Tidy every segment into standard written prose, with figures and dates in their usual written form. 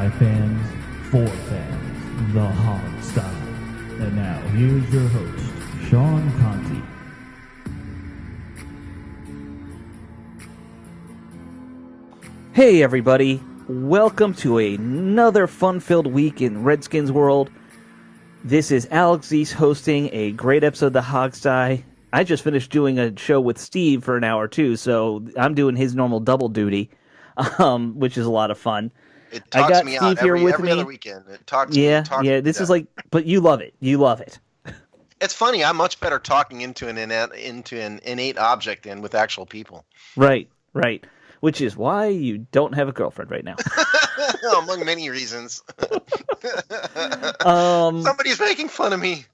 by fans, for fans, the Hog Style. And now, here's your host, Sean Conti. Hey everybody, welcome to another fun-filled week in Redskins world. This is Alex Zeese hosting a great episode of the Hogstye. I just finished doing a show with Steve for an hour too, so I'm doing his normal double duty, which is a lot of fun. It talks I got me Steve out here with every me. other weekend. It talks Yeah, me this down. is like, but you love it. You love it. It's funny. I'm much better talking into an innate object than with actual people. Right. Which is why you don't have a girlfriend right now. Among many reasons. Um, Somebody's making fun of me.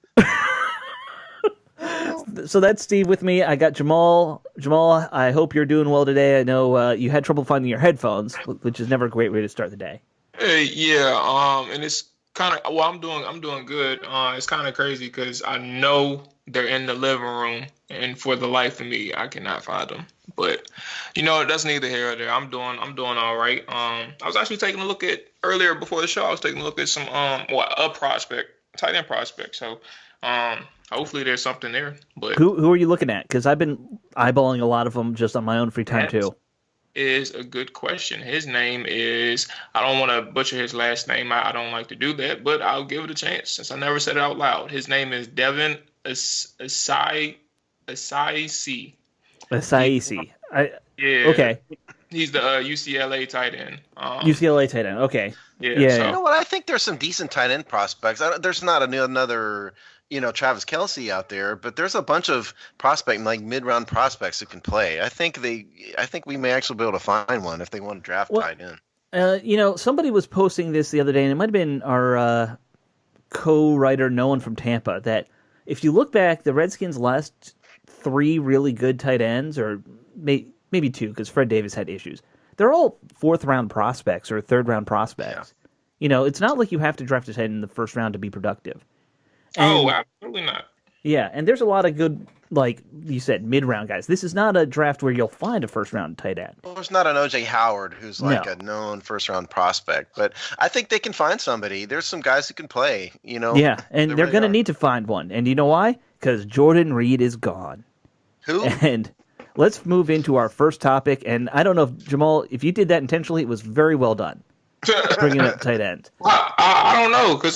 So that's Steve with me. I got Jamal. Jamal, I hope you're doing well today. I know you had trouble finding your headphones, which is never a great way to start the day. Hey, yeah, and it's kind of I'm doing good. It's kind of crazy because I know they're in the living room, and for the life of me, I cannot find them. But that's neither here or there. I'm doing all right. I was actually taking a look at earlier before the show. I was taking a look at some a prospect, tight end prospect. So hopefully there's something there. But who are you looking at? Because I've been eyeballing a lot of them just on my own free time too. Is a good question. His name is, I don't want to butcher his last name. I don't like to do that, but I'll give it a chance since I never said it out loud. His name is Devin Asiasi. Asiasi. Yeah. Okay. He's the UCLA tight end. UCLA tight end. Okay. Yeah. So, You know what? I think there's some decent tight end prospects. There's not another Travis Kelce out there, but there's a bunch of mid-round prospects who can play. I think we may actually be able to find one if they want to draft tight end. Somebody was posting this the other day, and it might have been our co-writer, Nolan from Tampa, that if you look back, the Redskins' last three really good tight ends, or maybe two, because Fred Davis had issues, they're all fourth-round prospects or third-round prospects. Yeah. It's not like you have to draft a tight end in the first round to be productive. And, absolutely not. Yeah, and there's a lot of good, like you said, mid-round guys. This is not a draft where you'll find a first-round tight end. Well, there's not an O.J. Howard who's a known first-round prospect, but I think they can find somebody. There's some guys who can play, Yeah, and they're going to need to find one. And you know why? Because Jordan Reed is gone. Who? And let's move into our first topic. And I don't know if, Jamal, if you did that intentionally, it was very well done. Bringing up tight end. I don't know, because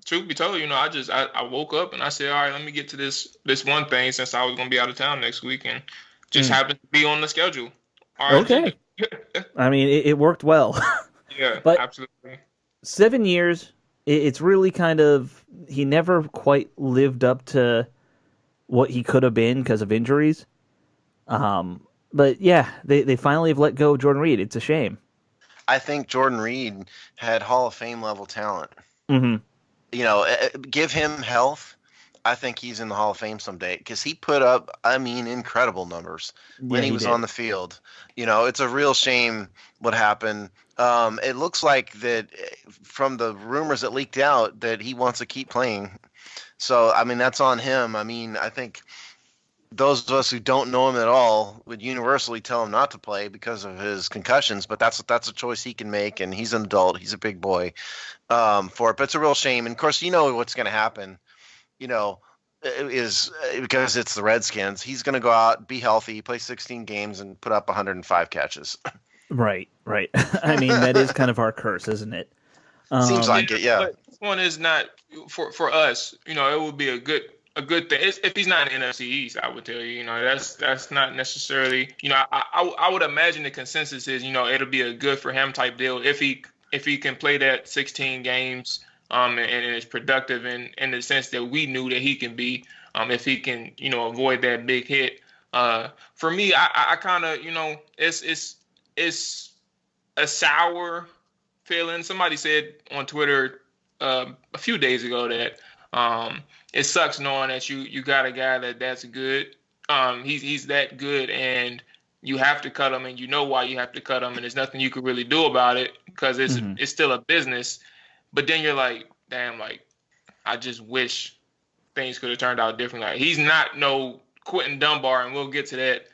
truth be told, I woke up and I said, all right, let me get to this one thing since I was going to be out of town next week, and just happened to be on the schedule. Okay. I mean, it worked well. Yeah, but absolutely. 7 years, it's really kind of, he never quite lived up to what he could have been because of injuries. But yeah, they finally have let go of Jordan Reed. It's a shame. I think Jordan Reed had Hall of Fame level talent. Mm-hmm. Give him health. I think he's in the Hall of Fame someday because he put up, incredible numbers when he was on the field. It's a real shame what happened. It looks like that from the rumors that leaked out that he wants to keep playing. So, that's on him. I think those of us who don't know him at all would universally tell him not to play because of his concussions, but that's a choice he can make, and he's an adult. He's a big boy for it. But it's a real shame. And, of course, what's going to happen, is because it's the Redskins, he's going to go out, be healthy, play 16 games, and put up 105 catches. Right. That is kind of our curse, isn't it? Seems like it, yeah. But this one is not, for us, it would be a good thing. If he's not in the NFC East, I would tell you, that's not necessarily, I would imagine the consensus is, it'll be a good for him type deal if he can play that 16 games, and is productive in the sense that we knew that he can be, if he can, avoid that big hit. For me, I kind of, it's a sour feeling. Somebody said on Twitter a few days ago that it sucks knowing that you got a guy that's good. He's that good, and you have to cut him, and you know why you have to cut him, and there's nothing you could really do about it because it's still a business. But then you're like, damn, I just wish things could have turned out differently. Like, he's not no Quentin Dunbar, and we'll get to that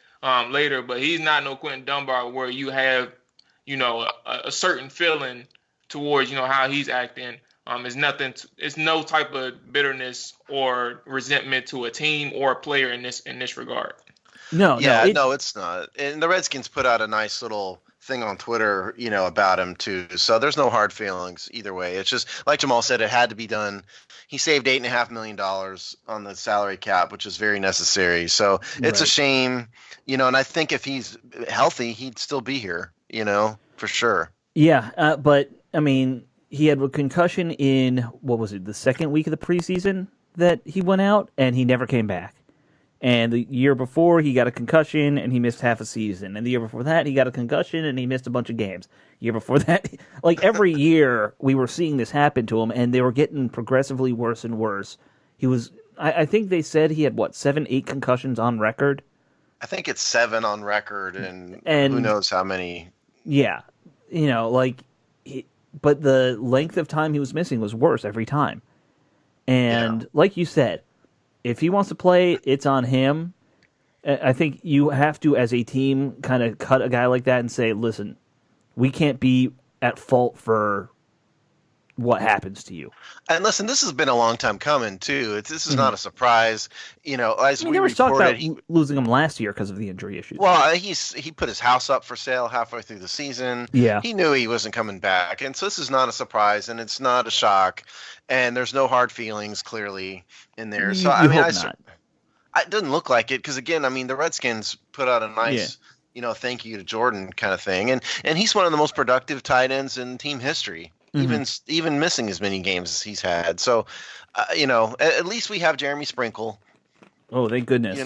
later, but he's not no Quentin Dunbar where you have, a certain feeling towards how he's acting. It's nothing. It's no type of bitterness or resentment to a team or a player in this regard. No, it's not. And the Redskins put out a nice little thing on Twitter, about him too. So there's no hard feelings either way. It's just like Jamal said, it had to be done. He saved $8.5 million on the salary cap, which is very necessary. So it's a shame, and I think if he's healthy, he'd still be here, for sure. Yeah, but I mean, he had a concussion in what was it, the second week of the preseason that he went out, and he never came back. And the year before, he got a concussion, and he missed half a season. And the year before that, he got a concussion, and he missed a bunch of games. Year before that, like every year, we were seeing this happen to him, and they were getting progressively worse and worse. He was, I think they said he had, 7, 8 concussions on record? I think it's 7 on record, and who knows how many. Yeah. But the length of time he was missing was worse every time. And like you said, if he wants to play, it's on him. I think you have to, as a team, kind of cut a guy like that and say, listen, we can't be at fault for what happens to you. And listen, this has been a long time coming, too. This is not a surprise. As we there was talk reported, about losing him last year because of the injury issues. Well, he put his house up for sale halfway through the season. Yeah. He knew he wasn't coming back. And so this is not a surprise, and it's not a shock. And there's no hard feelings, clearly, in there. So, I mean, it doesn't look like it because, again, I mean, the Redskins put out a nice, thank you to Jordan kind of thing. And he's one of the most productive tight ends in team history, even missing as many games as he's had. So, at least we have Jeremy Sprinkle. Oh, thank goodness.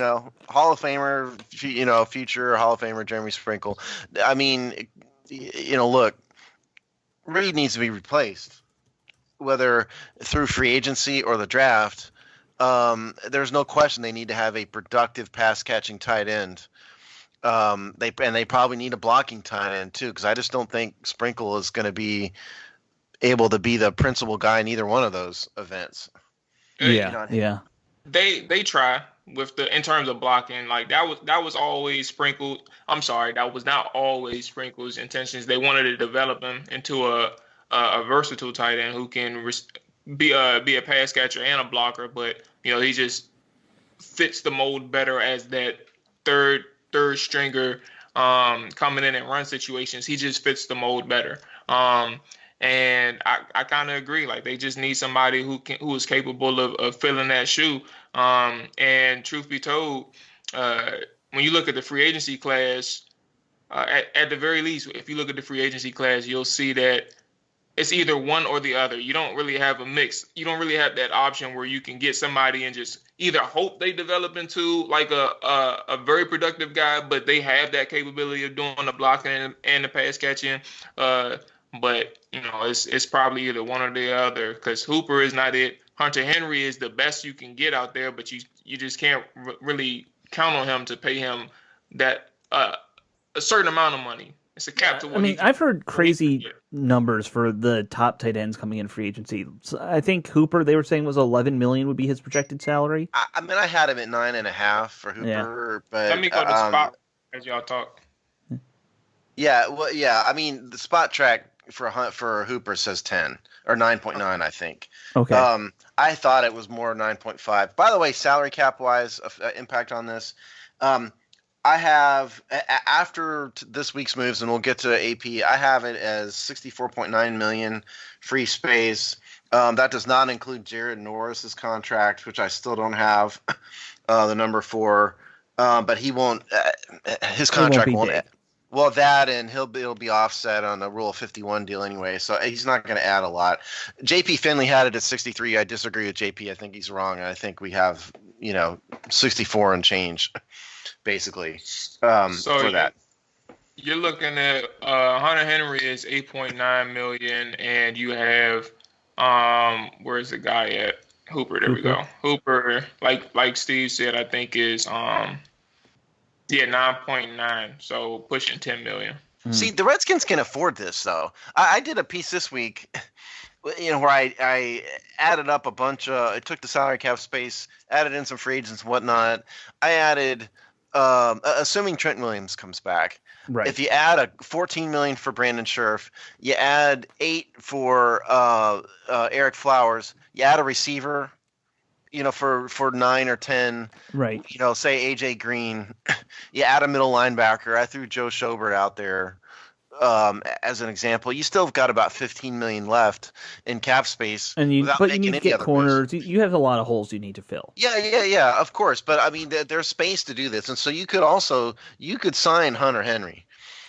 Hall of Famer, future Hall of Famer Jeremy Sprinkle. I mean, look, Reed needs to be replaced, whether through free agency or the draft. There's no question they need to have a productive pass-catching tight end. They probably need a blocking tight end too, because I just don't think Sprinkle is going to be able to be the principal guy in either one of those events. Yeah. They try with in terms of blocking, like that was always Sprinkle. I'm sorry, that was not always Sprinkle's intentions. They wanted to develop him into a versatile tight end who can be a pass catcher and a blocker, but he just fits the mold better as that third stringer coming in and run situations. He just fits the mold better. And I kind of agree. Like they just need somebody who is capable of filling that shoe. And truth be told, when you look at the free agency class, at the very least, if you look at the free agency class, you'll see that it's either one or the other. You don't really have a mix. You don't really have that option where you can get somebody and just either hope they develop into like a very productive guy, but they have that capability of doing the blocking and the pass catching. But it's probably either one or the other, because Hooper is not it. Hunter Henry is the best you can get out there, but you just can't really count on him to pay him that a certain amount of money. It's a cap to what I've heard crazy numbers for the top tight ends coming in free agency. So I think Hooper, they were saying, was $11 million would be his projected salary. I had him at 9.5 for Hooper, but let me go to spot as y'all talk. Yeah, well, yeah. I mean, the spot track for Hooper says 10 or 9.9, I think. Okay. I thought it was more 9.5. By the way, salary cap wise, impact on this. I have, after this week's moves, and we'll get to AP, I have it as $64.9 million free space. That does not include Jared Norris's contract, which I still don't have the number for. But he won't. His contract won't. Well, that, and it'll be offset on the Rule 51 deal anyway, so he's not going to add a lot. JP Finley had it at 63. I disagree with JP. I think he's wrong. I think we have 64 and change. Basically, for that. You're looking at Hunter Henry is $8.9 million, and you have where's the guy at? Hooper. There we go. Hooper, like Steve said, I think is 9.9, so pushing $10 million. See, the Redskins can afford this, though. I did a piece this week, where I added up a bunch of. I took the salary cap space, added in some free agents and whatnot. I added assuming Trent Williams comes back, Right. if you add a $14 million for Brandon Scherf, you add $8 for Eric Flowers, you add a receiver, for 9 or 10, Right. say AJ Green, you add a middle linebacker. I threw Joe Schobert out there as an example. You still have got about 15 million left in cap space, And you need to get corners. moves. You have a lot of holes you need to fill. Yeah, of course. But I mean, there's space to do this, and so you could sign Hunter Henry.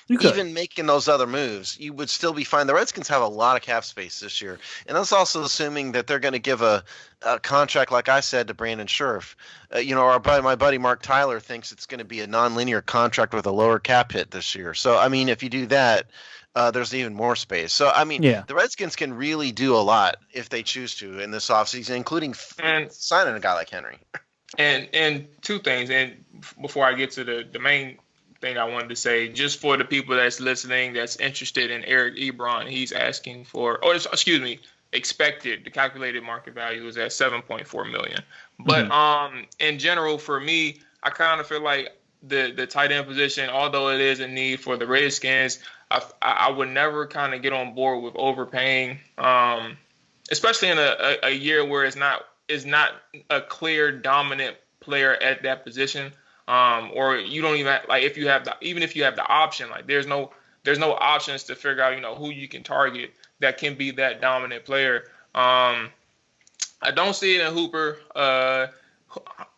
You could. Even making those other moves, you would still be fine. The Redskins have a lot of cap space this year, and that's also assuming that they're going to give a contract, like I said, to Brandon Scherf. My buddy Mark Tyler thinks it's going to be a nonlinear contract with a lower cap hit this year. So, I mean, if you do that, there's even more space. So, I mean, the Redskins can really do a lot if they choose to in this offseason, including signing a guy like Henry. And two things, and before I get to the main thing I wanted to say, just for the people that's listening that's interested in Eric Ebron, he's asking for, expected, the calculated market value is at $7.4 million. But in general, for me, I kind of feel like the tight end position, although it is a need for the Redskins, I would never kind of get on board with overpaying, especially in a year where it's not a clear dominant player at that position. Or you don't even if you have the option, like there's no options to figure out who you can target that can be that dominant player. I don't see it in Hooper.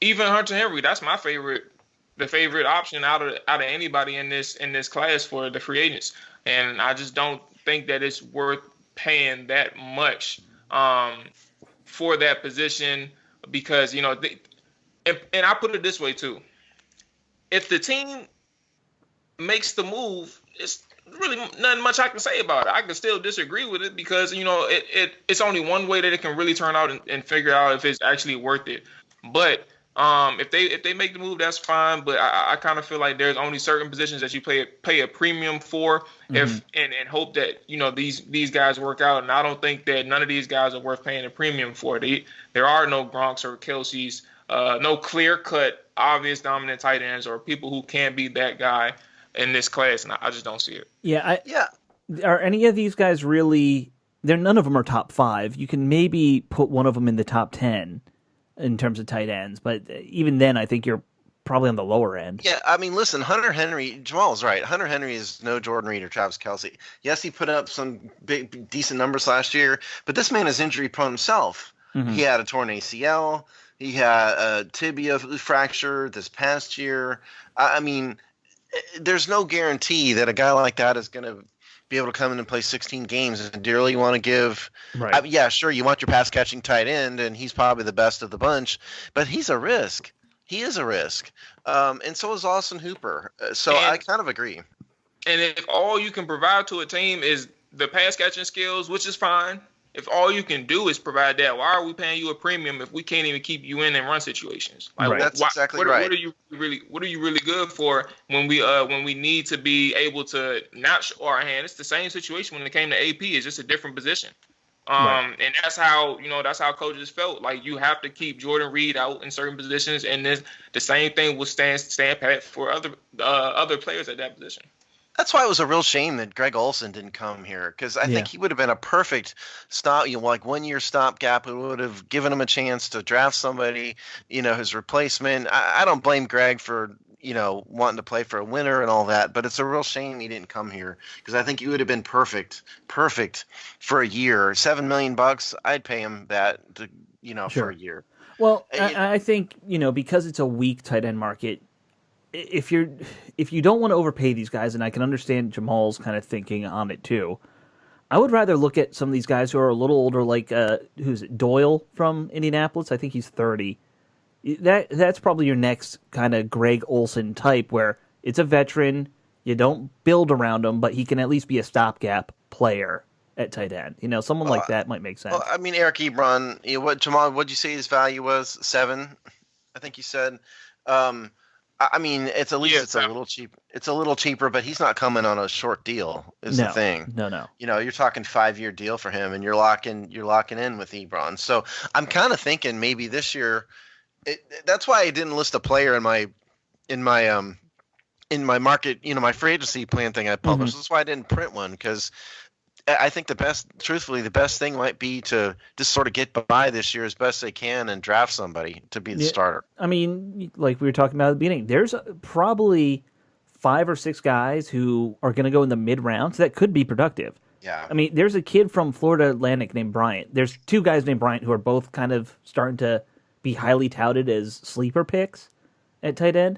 Even Hunter Henry, that's my favorite option out of anybody in this class for the free agents, and I just don't think that it's worth paying that much for that position because and I put it this way too. If the team makes the move, it's really nothing much I can say about it. I can still disagree with it because, it's only one way that it can really turn out and figure out if it's actually worth it. But if they make the move, that's fine. But I kind of feel like there's only certain positions that you pay a premium for and hope that, these guys work out. And I don't think that none of these guys are worth paying a premium for. There are no Gronks or Kelce's, no clear-cut, obvious dominant tight ends or people who can be that guy in this class, and I just don't see it. Are any of these guys really? None of them are top 5. You can maybe put one of them in the top 10 in terms of tight ends, but even then, I think you're probably on the lower end. Yeah, I mean, listen, Hunter Henry, Jamal's right. Hunter Henry is no Jordan Reed or Travis Kelce. Yes, he put up some big, decent numbers last year, but this man is injury prone himself. He had a torn ACL. He had a tibia fracture this past year. I mean, there's no guarantee that a guy like that is going to be able to come in and play 16 games. And do you really want to give – sure, you want your pass-catching tight end, and he's probably the best of the bunch, but he's a risk. He is a risk. And so is Austin Hooper. I kind of agree. And if all you can provide to a team is the pass-catching skills, which is fine, if all you can do is provide that, why are we paying you a premium if we can't even keep you in and run situations? Like, that's exactly right. What are you really good for when we need to be able to not show our hand? It's the same situation when it came to AP. It's just a different position. And that's how coaches felt. Like you have to keep Jordan Reed out in certain positions, and the same thing will stand pat for other players at that position. That's why it was a real shame that Greg Olsen didn't come here, because I think he would have been a perfect stop, like 1 year stopgap. It would have given him a chance to draft somebody, his replacement. I don't blame Greg for, wanting to play for a winner and all that, but it's a real shame he didn't come here, because I think he would have been perfect for a year. $7 million, I'd pay him that, for a year. Well, I think, because it's a weak tight end market, if you don't want to overpay these guys, and I can understand Jamal's kind of thinking on it too, I would rather look at some of these guys who are a little older, like who's it, Doyle from Indianapolis. I think he's 30. That's probably your next kind of Greg Olsen type, where it's a veteran. You don't build around him, but he can at least be a stopgap player at tight end. Someone like that might make sense. Well, I mean, Eric Ebron, Jamal, what'd you say his value was? 7, I think you said. I mean, it's a little cheap. It's a little cheaper, but he's not coming on a short deal. The thing. No. You're talking 5-year deal for him, and you're locking in with Ebron. So I'm kind of thinking maybe this year. That's why I didn't list a player in my in my market, my free agency plan thing I published. That's why I didn't print one, because I think truthfully, the best thing might be to just sort of get by this year as best they can and draft somebody to be the starter. I mean, like we were talking about at the beginning, there's probably 5 or 6 guys who are going to go in the mid rounds that could be productive. Yeah. I mean, there's a kid from Florida Atlantic named Bryant. There's 2 guys named Bryant who are both kind of starting to be highly touted as sleeper picks at tight end.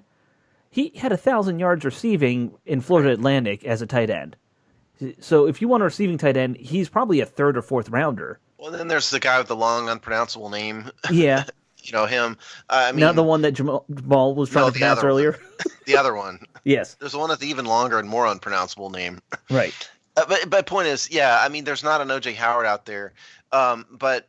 He had 1,000 yards receiving in Florida Atlantic as a tight end. So if you want a receiving tight end, he's probably a 3rd or 4th rounder. Well, then there's the guy with the long, unpronounceable name. Yeah. Him. I mean, not the one that Jamal was trying to pronounce earlier. The other one. Yes. There's one with the even longer and more unpronounceable name. Right. But point is, yeah, I mean, there's not an O.J. Howard out there, but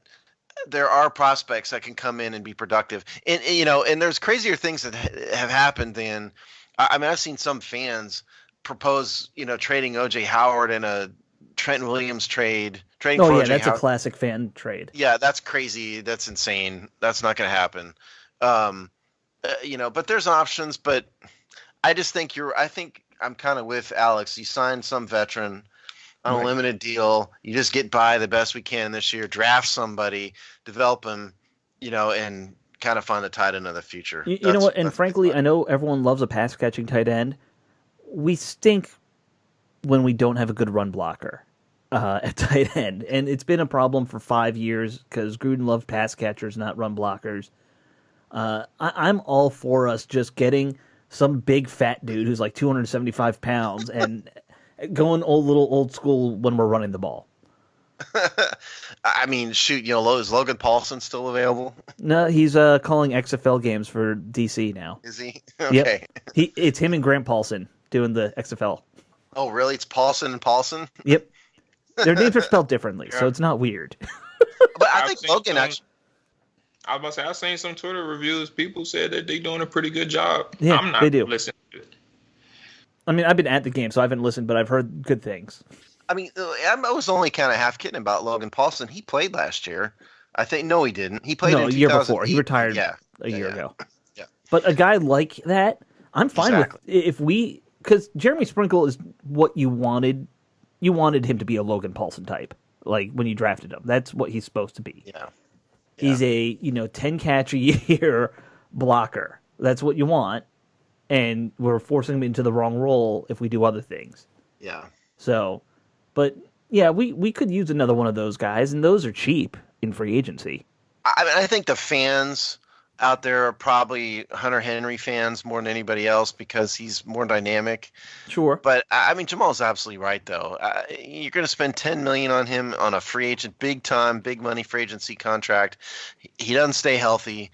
there are prospects that can come in and be productive. And there's crazier things that have happened than, I mean, I've seen some fans propose, trading O.J. Howard in a Trent Williams trade. Trading for O.J. that's Howard. a classic fan trade. Yeah, that's crazy. That's insane. That's not going to happen. But there's options. But I just think I'm kind of with Alex. You sign some veteran on a limited deal. You just get by the best we can this year. Draft somebody, develop him, and kind of find the tight end of the future. You know what? And frankly, I know everyone loves a pass catching tight end. We stink when we don't have a good run blocker at tight end, and it's been a problem for 5 years because Gruden loved pass catchers, not run blockers. I'm all for us just getting some big fat dude who's like 275 pounds and going old school when we're running the ball. I mean, shoot, is Logan Paulson still available? No, he's calling XFL games for DC now. Is he? Okay. Yep. It's him and Grant Paulson doing the XFL. Oh, really? It's Paulson and Paulson? Yep. Their names are spelled differently, so it's not weird. But I think Logan actually... I was about to say, I've seen some Twitter reviews. People said that they're doing a pretty good job. Yeah, I'm not they do. listening to it. I mean, I've been at the game, so I haven't listened, but I've heard good things. I mean, I was only kind of half kidding about Logan Paulson. He played last year. I think, no, he didn't. He played in a year before. He retired a year ago. Yeah. But a guy like that, I'm fine with if we... Because Jeremy Sprinkle is what you wanted. You wanted him to be a Logan Paulson type, like when you drafted him. That's what he's supposed to be. Yeah. He's a 10 catch a year blocker. That's what you want, and we're forcing him into the wrong role if we do other things. Yeah. So, but yeah, we could use another one of those guys, and those are cheap in free agency. I mean, I think the fans out there are probably Hunter Henry fans more than anybody else because he's more dynamic. Sure. But I mean, Jamal's absolutely right though. You're going to spend $10 million on him on a free agent, big time, big money free agency contract. He doesn't stay healthy,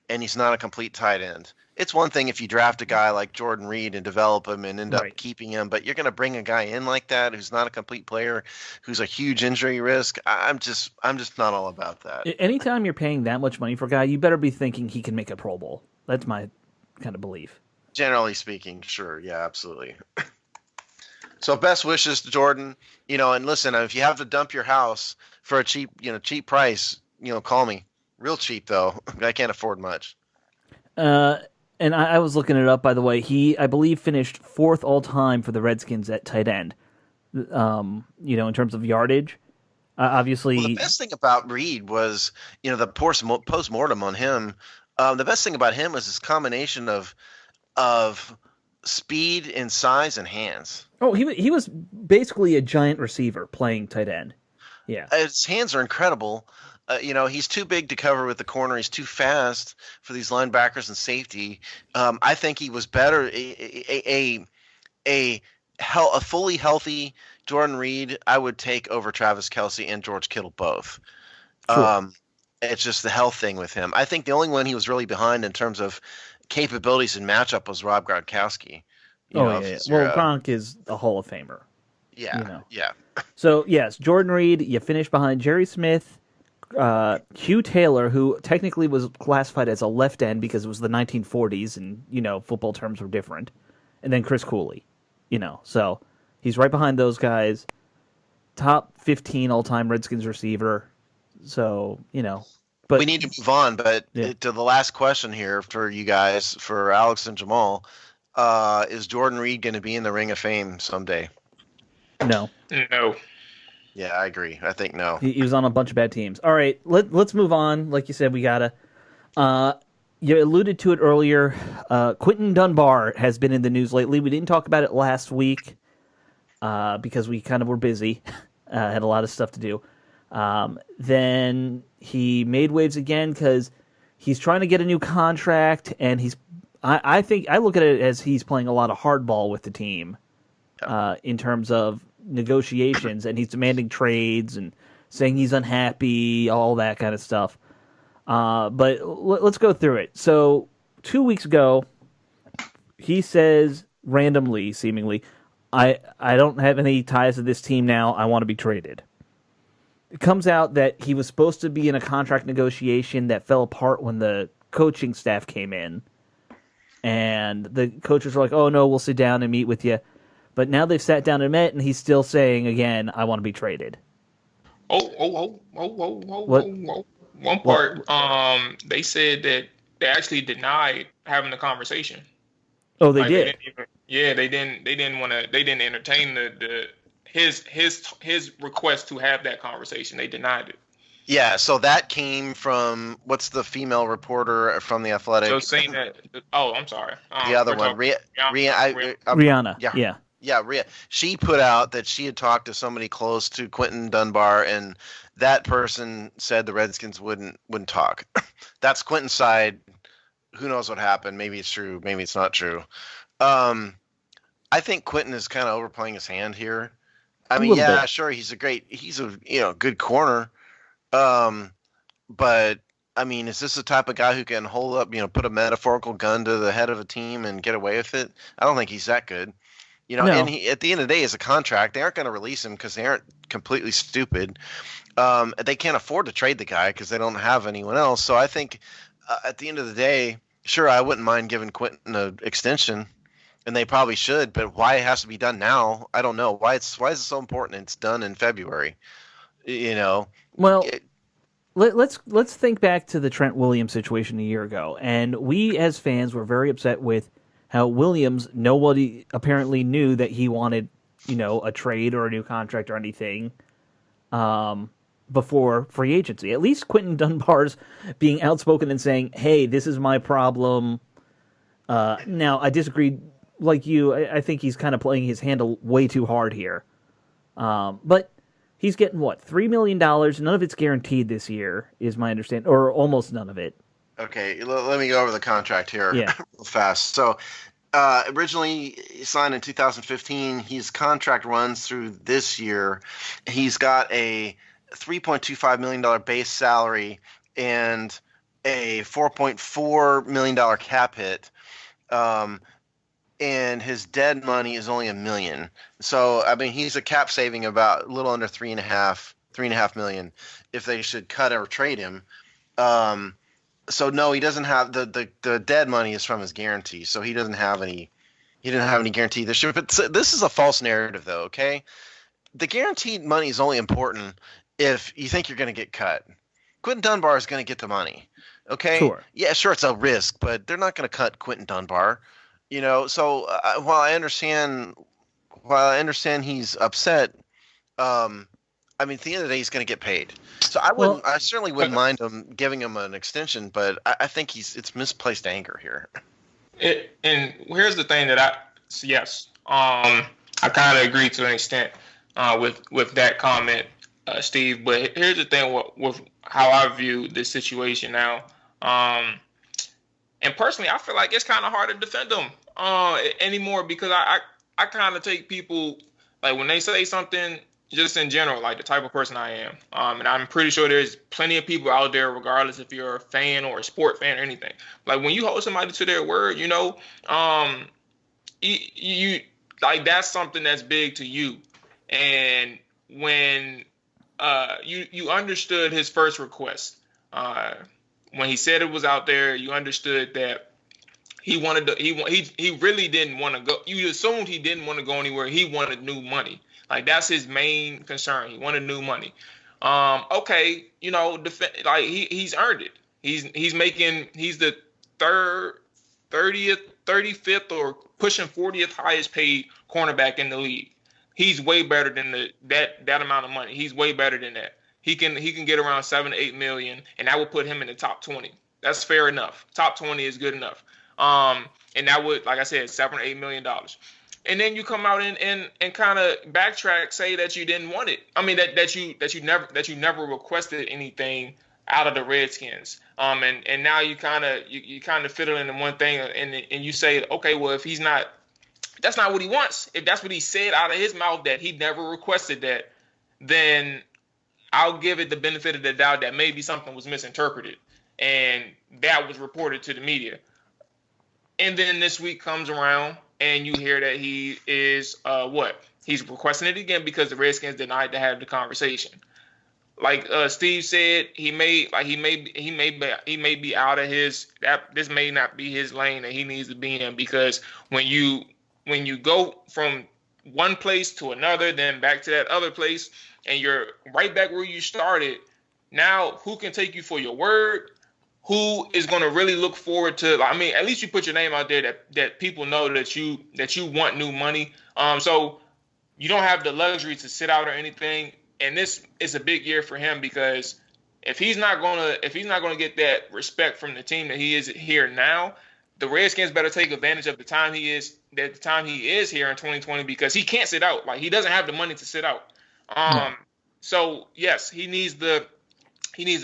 and he's not a complete tight end. It's one thing if you draft a guy like Jordan Reed and develop him and end up keeping him, but you're going to bring a guy in like that who's not a complete player, who's a huge injury risk. I'm just not all about that. Anytime you're paying that much money for a guy, you better be thinking he can make a Pro Bowl. That's my kind of belief. Generally speaking, sure. Yeah, absolutely. So best wishes to Jordan, and listen, if you have to dump your house for a cheap price, call me. Real cheap though. I can't afford much. And I was looking it up, by the way. He, I believe, finished 4th all-time for the Redskins at tight end, in terms of yardage. Obviously... Well, the best thing about Reed was, the post-mortem on him. The best thing about him was his combination of speed and size and hands. Oh, he was basically a giant receiver playing tight end. Yeah. His hands are incredible. He's too big to cover with the corner. He's too fast for these linebackers and safety. I think he was better. A fully healthy Jordan Reed, I would take over Travis Kelce and George Kittle both. Sure. It's just the health thing with him. I think the only one he was really behind in terms of capabilities and matchup was Rob Gronkowski. Well, Gronk is a Hall of Famer. Yeah, yeah. So, yes, Jordan Reed, you finish behind Jerry Smith, Hugh Taylor, who technically was classified as a left end because it was the 1940s and, football terms were different. And then Chris Cooley, So he's right behind those guys. Top 15 all-time Redskins receiver. So, But we need to move on. But Yeah. to the last question here for you guys, for Alex and Jamal, is Jordan Reed going to be in the Ring of Fame someday? no, No. Yeah, I agree. I think no. he was on a bunch of bad teams. All right, let's move on. Like you said, we gotta. You alluded to it earlier. Quentin Dunbar has been in the news lately. We didn't talk about it last week because we kind of were busy, had a lot of stuff to do. Then he made waves again because he's trying to get a new contract, and I think I look at it as he's playing a lot of hardball with the team in terms of negotiations, and he's demanding trades and saying he's unhappy, all that kind of stuff. But let's go through it. So 2 weeks ago, he says randomly, seemingly, I don't have any ties to this team now. I want to be traded. It comes out that he was supposed to be in a contract negotiation that fell apart when the coaching staff came in. And the coaches were like, oh, no, we'll sit down and meet with you. But now they've sat down and met, and he's still saying, again, I want to be traded. Whoa. One part, they said that they actually denied having the conversation. Oh, they did. They didn't entertain his request to have that conversation. They denied it. Yeah, so that came from what's the female reporter from The Athletic? So saying that. Oh, I'm sorry. The other one, Rihanna. Yeah, Rhea. She put out that she had talked to somebody close to Quentin Dunbar, and that person said the Redskins wouldn't talk. That's Quentin's side. Who knows what happened? Maybe it's true. Maybe it's not true. I think Quentin is kind of overplaying his hand here. I mean, yeah, sure, he's a good corner. But I mean, is this the type of guy who can hold up, put a metaphorical gun to the head of a team and get away with it? I don't think he's that good. No. And at the end of the day, as a contract, they aren't going to release him because they aren't completely stupid. They can't afford to trade the guy because they don't have anyone else. So I think at the end of the day, sure, I wouldn't mind giving Quentin an extension, and they probably should. But why it has to be done now, I don't know. Why is it so important? It's done in February. Well, let's think back to the Trent Williams situation a year ago, and we as fans were very upset with how Williams, nobody apparently knew that he wanted, a trade or a new contract or anything before free agency. At least Quentin Dunbar's being outspoken and saying, hey, this is my problem. Now, I disagree like you. I think he's kind of playing his hand way too hard here. But he's getting, $3 million? None of it's guaranteed this year, is my understanding, or almost none of it. Okay, let me go over the contract here real fast. So originally signed in 2015. His contract runs through this year. He's got a $3.25 million base salary and a $4.4 million cap hit. And his dead money is only $1 million. So, I mean, he's a cap saving about a little under $3.5 million if they should cut or trade him. So no, he doesn't have the dead money is from his guarantee. So he doesn't have any. He didn't have any guarantee this year. But this is a false narrative, though. Okay, the guaranteed money is only important if you think you're going to get cut. Quentin Dunbar is going to get the money. Okay. Sure. Yeah, sure, it's a risk, but they're not going to cut Quentin Dunbar. So while I understand he's upset, I mean, at the end of the day, he's going to get paid. So I certainly wouldn't mind him giving him an extension, but I think it's misplaced anger here. And here's the thing that I kind of agree to an extent with that comment, Steve. But here's the thing with how I view this situation now. And personally, I feel like it's kind of hard to defend him anymore because I kind of take people, like when they say something, just in general, like the type of person I am. And I'm pretty sure there's plenty of people out there, regardless if you're a fan or a sport fan or anything. Like when you hold somebody to their word, you like that's something that's big to you. And when you understood his first request, when he said it was out there, you understood that he wanted to. He really didn't want to go. You assumed he didn't want to go anywhere. He wanted new money. Like that's his main concern. He wanted new money. Okay, like he's earned it. He's the third, 30th, 35th, or pushing 40th highest paid cornerback in the league. He's way better than that amount of money. He's way better than that. He can get around 7 to 8 million, and that would put him in the top 20. That's fair enough. Top 20 is good enough. And that would, like I said, $7 or $8 million. And then you come out and kind of backtrack, say that you didn't want it. I mean that you never requested anything out of the Redskins. And now you kind of fiddle in one thing, and you say, okay, well, if that's not what he wants. If that's what he said out of his mouth, that he never requested that, then I'll give it the benefit of the doubt that maybe something was misinterpreted, and that was reported to the media. And then this week comes around, and you hear that he is he's requesting it again because the Redskins denied to have the conversation. Like Steve said, he may be out of this may not be his lane that he needs to be in, because when you go from one place to another, then back to that other place, and you're right back where you started, now who can take you for your word? Who is going to really look forward to? I mean, at least you put your name out there that people know that you want new money. So you don't have the luxury to sit out or anything. And this is a big year for him, because if he's not gonna get that respect from the team that he is here now, the Redskins better take advantage of the time he is here in 2020, because he can't sit out. Like, he doesn't have the money to sit out. So yes, he needs to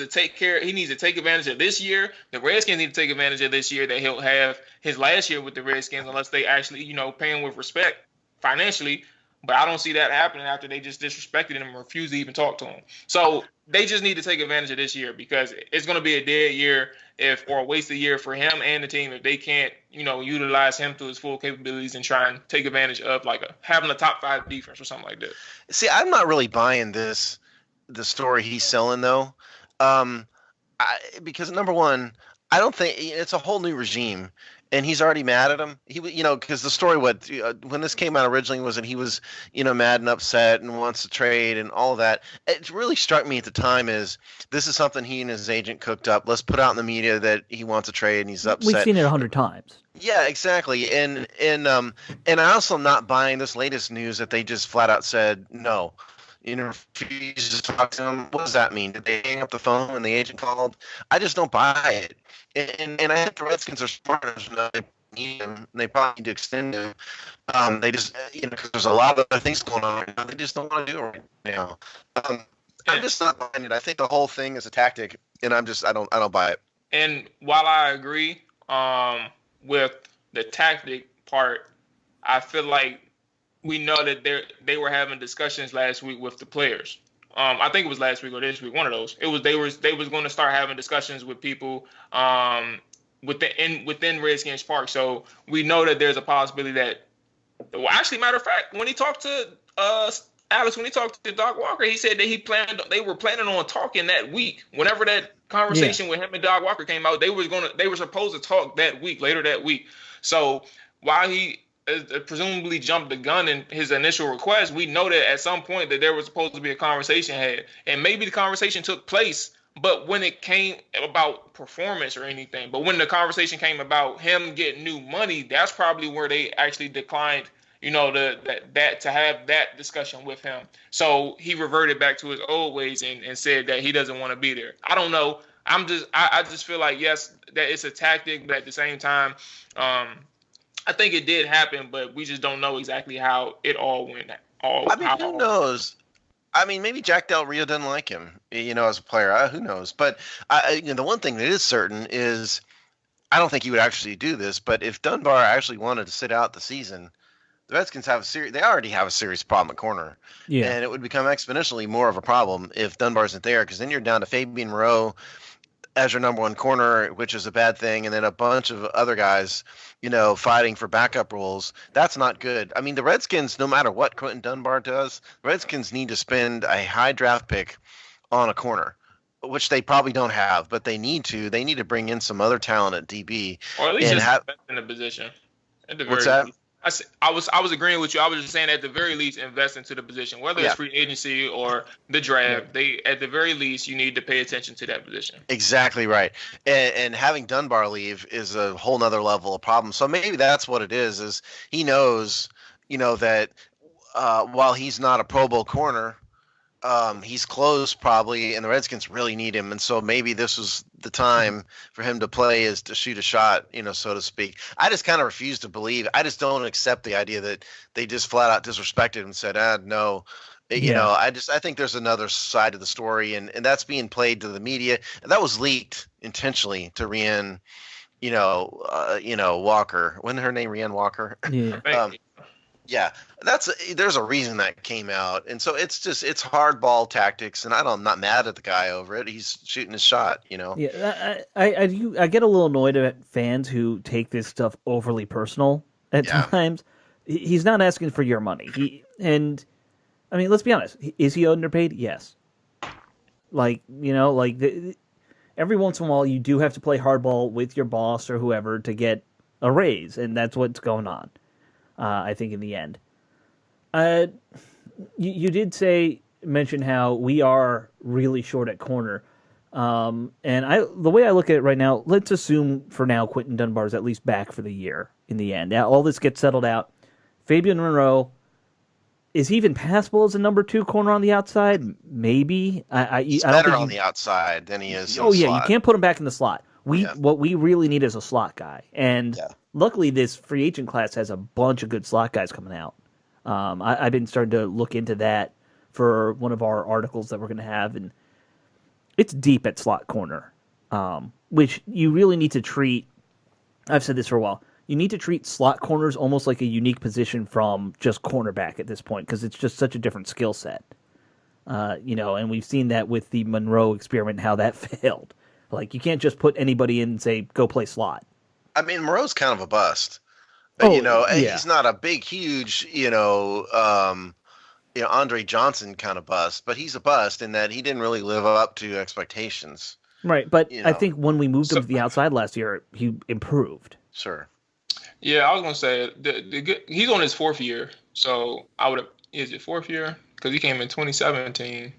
take advantage of this year. The Redskins need to take advantage of this year that he'll have his last year with the Redskins, unless they actually, pay him with respect financially. But I don't see that happening after they just disrespected him and refused to even talk to him. So they just need to take advantage of this year, because it's going to be a dead year or a wasted year for him and the team if they can't, utilize him to his full capabilities and try and take advantage of having a top 5 defense or something like that. See, I'm not really buying the story he's selling though. Because number one, I don't think it's a whole new regime, and he's already mad at him. Because the story when this came out originally was that he was, mad and upset and wants to trade and all of that. It really struck me at the time as this is something he and his agent cooked up. Let's put out in the media that he wants to trade and he's upset. We've seen it 100 times. Yeah, exactly. And I also am not buying this latest news that they just flat out said no. Refuse to talk to him. What does that mean? Did they hang up the phone when the agent called? I just don't buy it. And I think the Redskins are smart enough. They need him. And they probably need to extend him. They just, because there's a lot of other things going on right now. They just don't want to do it right now. I'm just not buying it. I think the whole thing is a tactic, and I don't buy it. And while I agree with the tactic part, I feel like we know that they were having discussions last week with the players. I think it was last week or this week, one of those. It was they was going to start having discussions with people within Redskins Park. So we know that there's a possibility that. Well, actually, matter of fact, when he talked to Alex, when he talked to Doc Walker, he said that they were planning on talking that week. Whenever that conversation with him and Doc Walker came out, they were supposed to talk later that week. So while he presumably jumped the gun in his initial request, we know that at some point that there was supposed to be a conversation had, and maybe the conversation took place, but when it came about performance or anything, but when the conversation came about him getting new money, that's probably where they actually declined, to have that discussion with him. So he reverted back to his old ways and said that he doesn't want to be there. I don't know. I just feel like, yes, that it's a tactic, but at the same time, I think it did happen, but we just don't know exactly how it all went. Who knows? I mean, maybe Jack Del Rio doesn't like him, as a player. Who knows? But the one thing that is certain is I don't think he would actually do this. But if Dunbar actually wanted to sit out the season, the Redskins they already have a serious problem at corner. Yeah. And it would become exponentially more of a problem if Dunbar isn't there, because then you're down to Fabian Moreau as your number one corner, which is a bad thing, and then a bunch of other guys, fighting for backup roles. That's not good. I mean, the Redskins, no matter what Quentin Dunbar does, the Redskins need to spend a high draft pick on a corner, which they probably don't have, but they need to. They need to bring in some other talent at DB. Or at least just invest in the position. What's that? I was agreeing with you. I was just saying at the very least invest into the position, whether it's free agency or the draft. They at the very least you need to pay attention to that position. Exactly right. And having Dunbar leave is a whole nother level of problem. So maybe that's what it is he knows, that while he's not a Pro Bowl corner, he's close probably, and the Redskins really need him. And so maybe this was the time for him to play, is to shoot a shot, so to speak. I just kind of refuse to believe. I just don't accept the idea that they just flat out disrespected him and said, no. I think there's another side of the story, and that's being played to the media. And that was leaked intentionally to Rianne, Walker. Wasn't her name Rianne Walker? Yeah. Yeah, there's a reason that came out, and so it's hardball tactics, and I'm not mad at the guy over it. He's shooting his shot, Yeah, I get a little annoyed at fans who take this stuff overly personal at times. He's not asking for your money. Let's be honest. Is he underpaid? Yes. Every once in a while you do have to play hardball with your boss or whoever to get a raise, and that's what's going on. I think in the end, you did mention how we are really short at corner, and the way I look at it right now, let's assume for now Quinton Dunbar is at least back for the year. In the end, all this gets settled out. Fabian Moreau, is he even passable as a number 2 corner on the outside? Maybe. He's better on the outside than he is. Oh yeah, slot. You can't put him back in the slot. What we really need is a slot guy, and luckily this free agent class has a bunch of good slot guys coming out. I've been starting to look into that for one of our articles that we're going to have, and it's deep at slot corner, which you really need to treat. I've said this for a while. You need to treat slot corners almost like a unique position from just cornerback at this point, because it's just such a different skill set. And we've seen that with the Monroe experiment, how that failed. Like, you can't just put anybody in and say, go play slot. I mean, Moreau's kind of a bust. He's not a big, huge, Andre Johnson kind of bust, but he's a bust in that he didn't really live up to expectations. Right, but I think when we moved him to the outside last year, he improved. Sure. Yeah, I was going to say, he's on his 4th year, so is it 4th year? Because he came in 2017.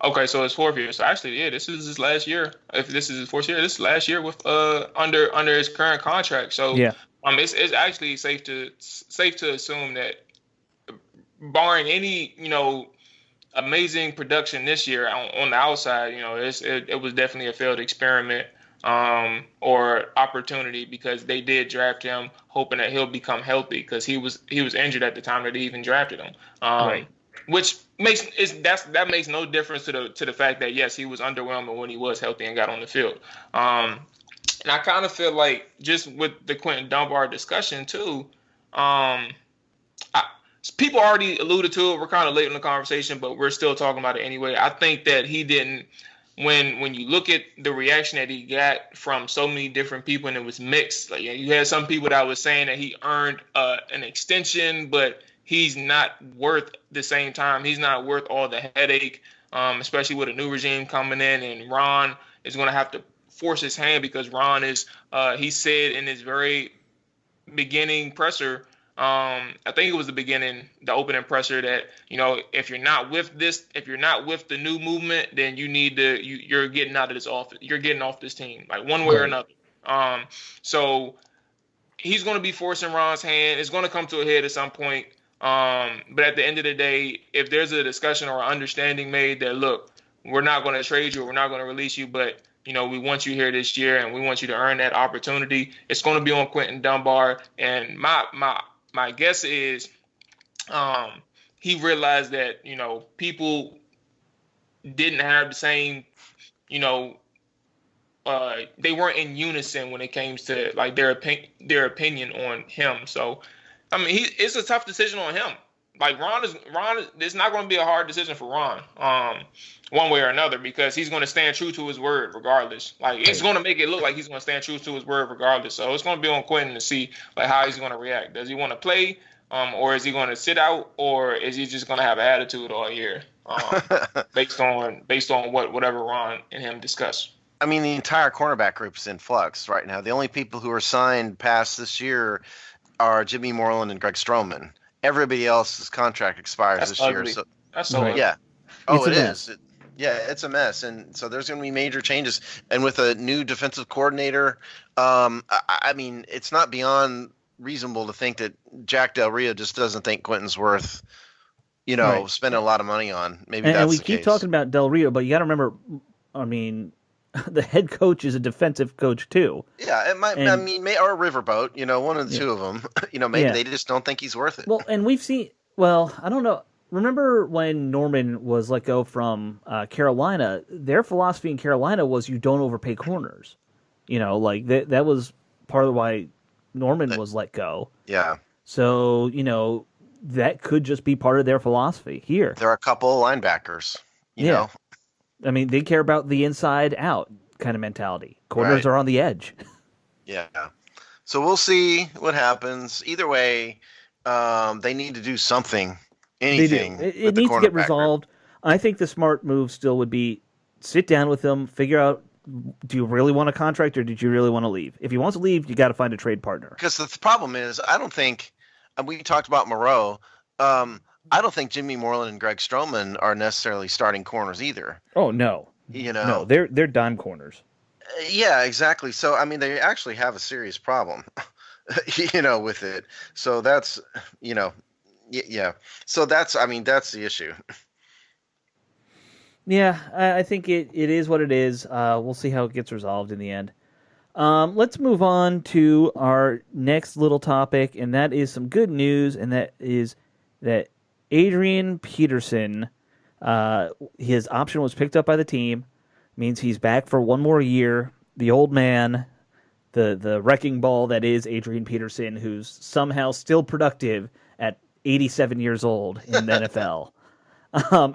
Okay, so it's 4th year. So actually, this is his last year. If this is his 4th year, this is last year with under his current contract. So it's actually safe to assume that, barring any amazing production this year on the outside, it was definitely a failed experiment or opportunity, because they did draft him hoping that he'll become healthy, because he was injured at the time that they even drafted him. Right. Which makes no difference to the fact that yes, he was underwhelming when he was healthy and got on the field. And I kind of feel like, just with the Quinton Dunbar discussion too, people already alluded to it. We're kind of late in the conversation, but we're still talking about it anyway. I think that he didn't. When you look at the reaction that he got from so many different people, and it was mixed. Like, you had some people that was saying that he earned an extension, but he's not worth the same time. He's not worth all the headache, especially with a new regime coming in, and Ron is going to have to force his hand, because Ron is, he said in his very beginning presser, I think it was the opening presser, that, if you're not with the new movement, then you're getting out of this office. You're getting off this team, like one way or another. So he's going to be forcing Ron's hand. It's going to come to a head at some point. But at the end of the day, if there's a discussion or understanding made that, look, we're not going to trade you, we're not going to release you, but we want you here this year and we want you to earn that opportunity, it's going to be on Quinton Dunbar. And my guess is he realized that, people didn't have the same, they weren't in unison when it came to like their opinion on him. So, I mean, it's a tough decision on him. Like Ron, it's not going to be a hard decision for Ron, one way or another, because he's going to stand true to his word regardless. Like, it's going to make it look like he's going to stand true to his word regardless. So it's going to be on Quinton to see like how he's going to react. Does he want to play, or is he going to sit out, or is he just going to have an attitude all year, based on whatever Ron and him discuss? I mean, the entire cornerback group is in flux right now. The only people who are signed past this year are Jimmy Moreland and Greg Stroman. Everybody else's contract expires this year. So That's so ugly. yeah. Oh, It's it a is. It's a mess, and so there's going to be major changes. And with a new defensive coordinator, I mean, it's not beyond reasonable to think that Jack Del Rio just doesn't think Quentin's worth, spending a lot of money on. Maybe and that's we the keep case. talking about Del Rio, but you got to remember, I mean, the head coach is a defensive coach too. Yeah, it might. I mean, or Riverboat. One of the two of them. Maybe they just don't think he's worth it. Well, and we've seen. Well, I don't know. Remember when Norman was let go from Carolina? Their philosophy in Carolina was you don't overpay corners. Like that was part of why Norman was let go. Yeah. So that could just be part of their philosophy here. There are a couple of linebackers. You know. I mean, they care about the inside out kind of mentality. Corners are on the edge. Yeah. So we'll see what happens. Either way, they need to do something, anything. It needs to get resolved. I think the smart move still would be sit down with them, figure out, do you really want a contract or did you really want to leave? If he wants to leave, you got to find a trade partner. Because the problem is, I don't think, we talked about Moreau, I don't think Jimmy Moreland and Greg Stroman are necessarily starting corners either. Oh, no. No, they're dime corners. Yeah, exactly. So, I mean, they actually have a serious problem, with it. So that's, yeah. So that's the issue. Yeah, I think it is what it is. We'll see how it gets resolved in the end. Let's move on to our next little topic, and that is some good news, and that is that Adrian Peterson, his option was picked up by the team, means he's back for one more year. The old man, the wrecking ball that is Adrian Peterson, who's somehow still productive at 87 years old in the NFL.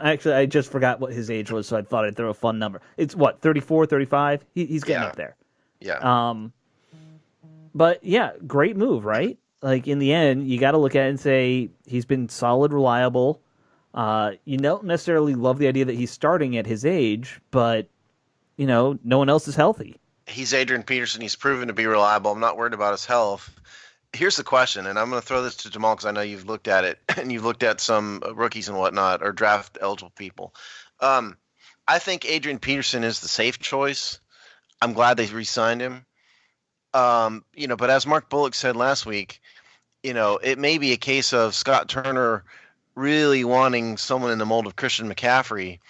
Actually, I just forgot what his age was, so I thought I'd throw a fun number. It's 34, 35? He's getting up there. Yeah. But yeah, great move, right? Like in the end, you got to look at it and say he's been solid, reliable. You don't necessarily love the idea that he's starting at his age, but no one else is healthy. He's Adrian Peterson. He's proven to be reliable. I'm not worried about his health. Here's the question, and I'm going to throw this to Jamal because I know you've looked at it and you've looked at some rookies and whatnot or draft eligible people. I think Adrian Peterson is the safe choice. I'm glad they re-signed him. But as Mark Bullock said last week, it may be a case of Scott Turner really wanting someone in the mold of Christian McCaffrey,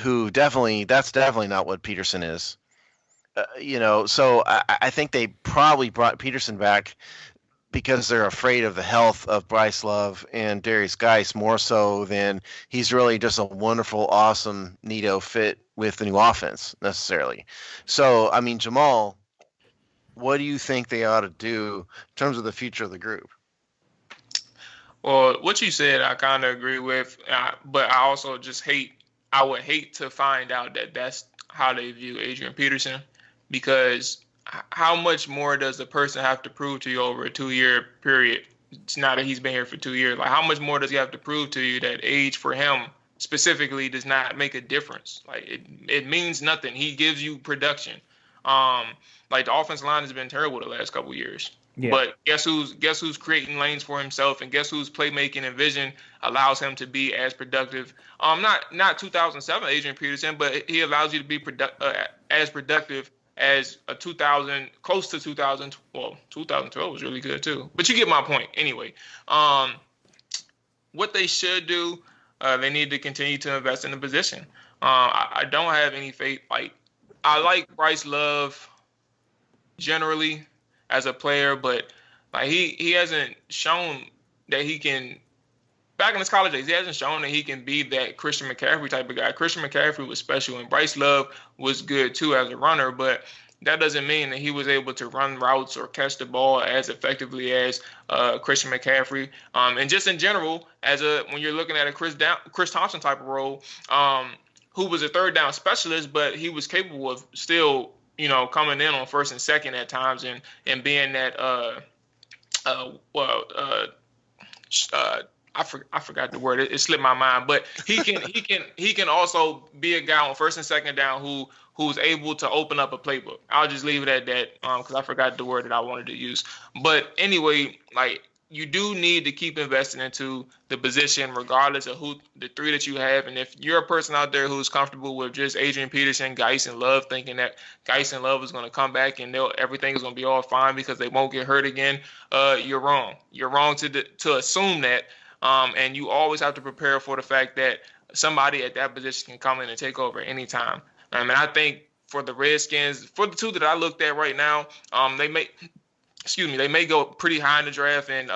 who that's definitely not what Peterson is. So I think they probably brought Peterson back because they're afraid of the health of Bryce Love and Darius Geis more so than he's really just a wonderful, awesome, neato fit with the new offense necessarily. So, I mean, Jamal, what do you think they ought to do in terms of the future of the group? Well, what you said, I kind of agree with, but I also I would hate to find out that that's how they view Adrian Peterson, because how much more does the person have to prove to you over a 2-year period? It's not that he's been here for 2 years. Like, how much more does he have to prove to you that age for him specifically does not make a difference? Like, it means nothing. He gives you production. Like, the offensive line has been terrible the last couple of years. Yeah. But guess who's creating lanes for himself, and guess whose playmaking and vision allows him to be as productive? Not 2007 Adrian Peterson, but he allows you to be as productive as a 2000, close to 2000. Well, 2012 was really good too. But you get my point. Anyway, what they should do, they need to continue to invest in the position. I don't have any faith. Like, I like Bryce Love generally as a player, but like he hasn't shown that he can. Back in his college days, he hasn't shown that he can be that Christian McCaffrey type of guy. Christian McCaffrey was special, and Bryce Love was good too as a runner, but that doesn't mean that he was able to run routes or catch the ball as effectively as Christian McCaffrey. And just in general, when you're looking at a Chris Thompson type of role, who was a third down specialist, but he was capable of still, coming in on first and second at times and being that I forgot the word. It slipped my mind, but he can also be a guy on first and second down who who's able to open up a playbook. I'll just leave it at that because I forgot the word that I wanted to use. But anyway, like, you do need to keep investing into the position regardless of who the three that you have. And if you're a person out there who's comfortable with just Adrian Peterson, Geis, and Love, thinking that Geis and Love is going to come back and everything is going to be all fine because they won't get hurt again, you're wrong. You're wrong to assume that. And you always have to prepare for the fact that somebody at that position can come in and take over anytime. And I think for the Redskins, for the two that I looked at right now, they may go pretty high in the draft, and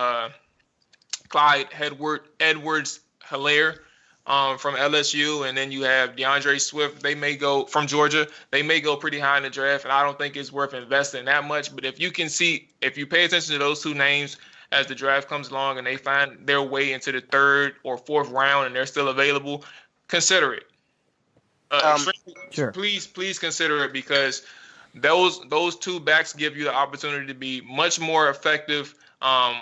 Clyde Edwards-Helaire from LSU, and then you have DeAndre Swift. They may go from Georgia. They may go pretty high in the draft, and I don't think it's worth investing that much. But if you pay attention to those two names as the draft comes along and they find their way into the third or fourth round and they're still available, consider it. Sure. Please consider it, because those two backs give you the opportunity to be much more effective on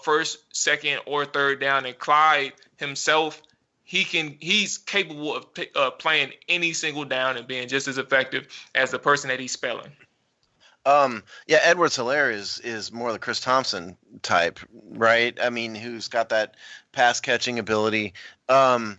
first, second, or third down. And Clyde himself, he's capable of playing any single down and being just as effective as the person that he's spelling. Yeah, Edwards-Helaire is more the Chris Thompson type, right? I mean, who's got that pass catching ability. Number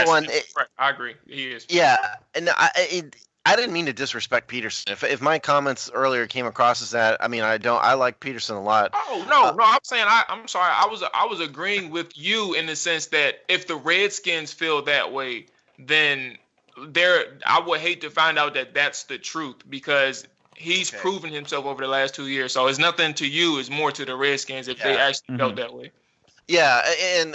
one, right. I agree. He is. Yeah, and I didn't mean to disrespect Peterson. If my comments earlier came across as that, I mean, I like Peterson a lot. Oh no, I'm saying I'm sorry. I was agreeing with you in the sense that if the Redskins feel that way, then I would hate to find out that that's the truth, because he's proven himself over the last 2 years. So it's nothing to you; it's more to the Redskins if they actually felt that way. Yeah, and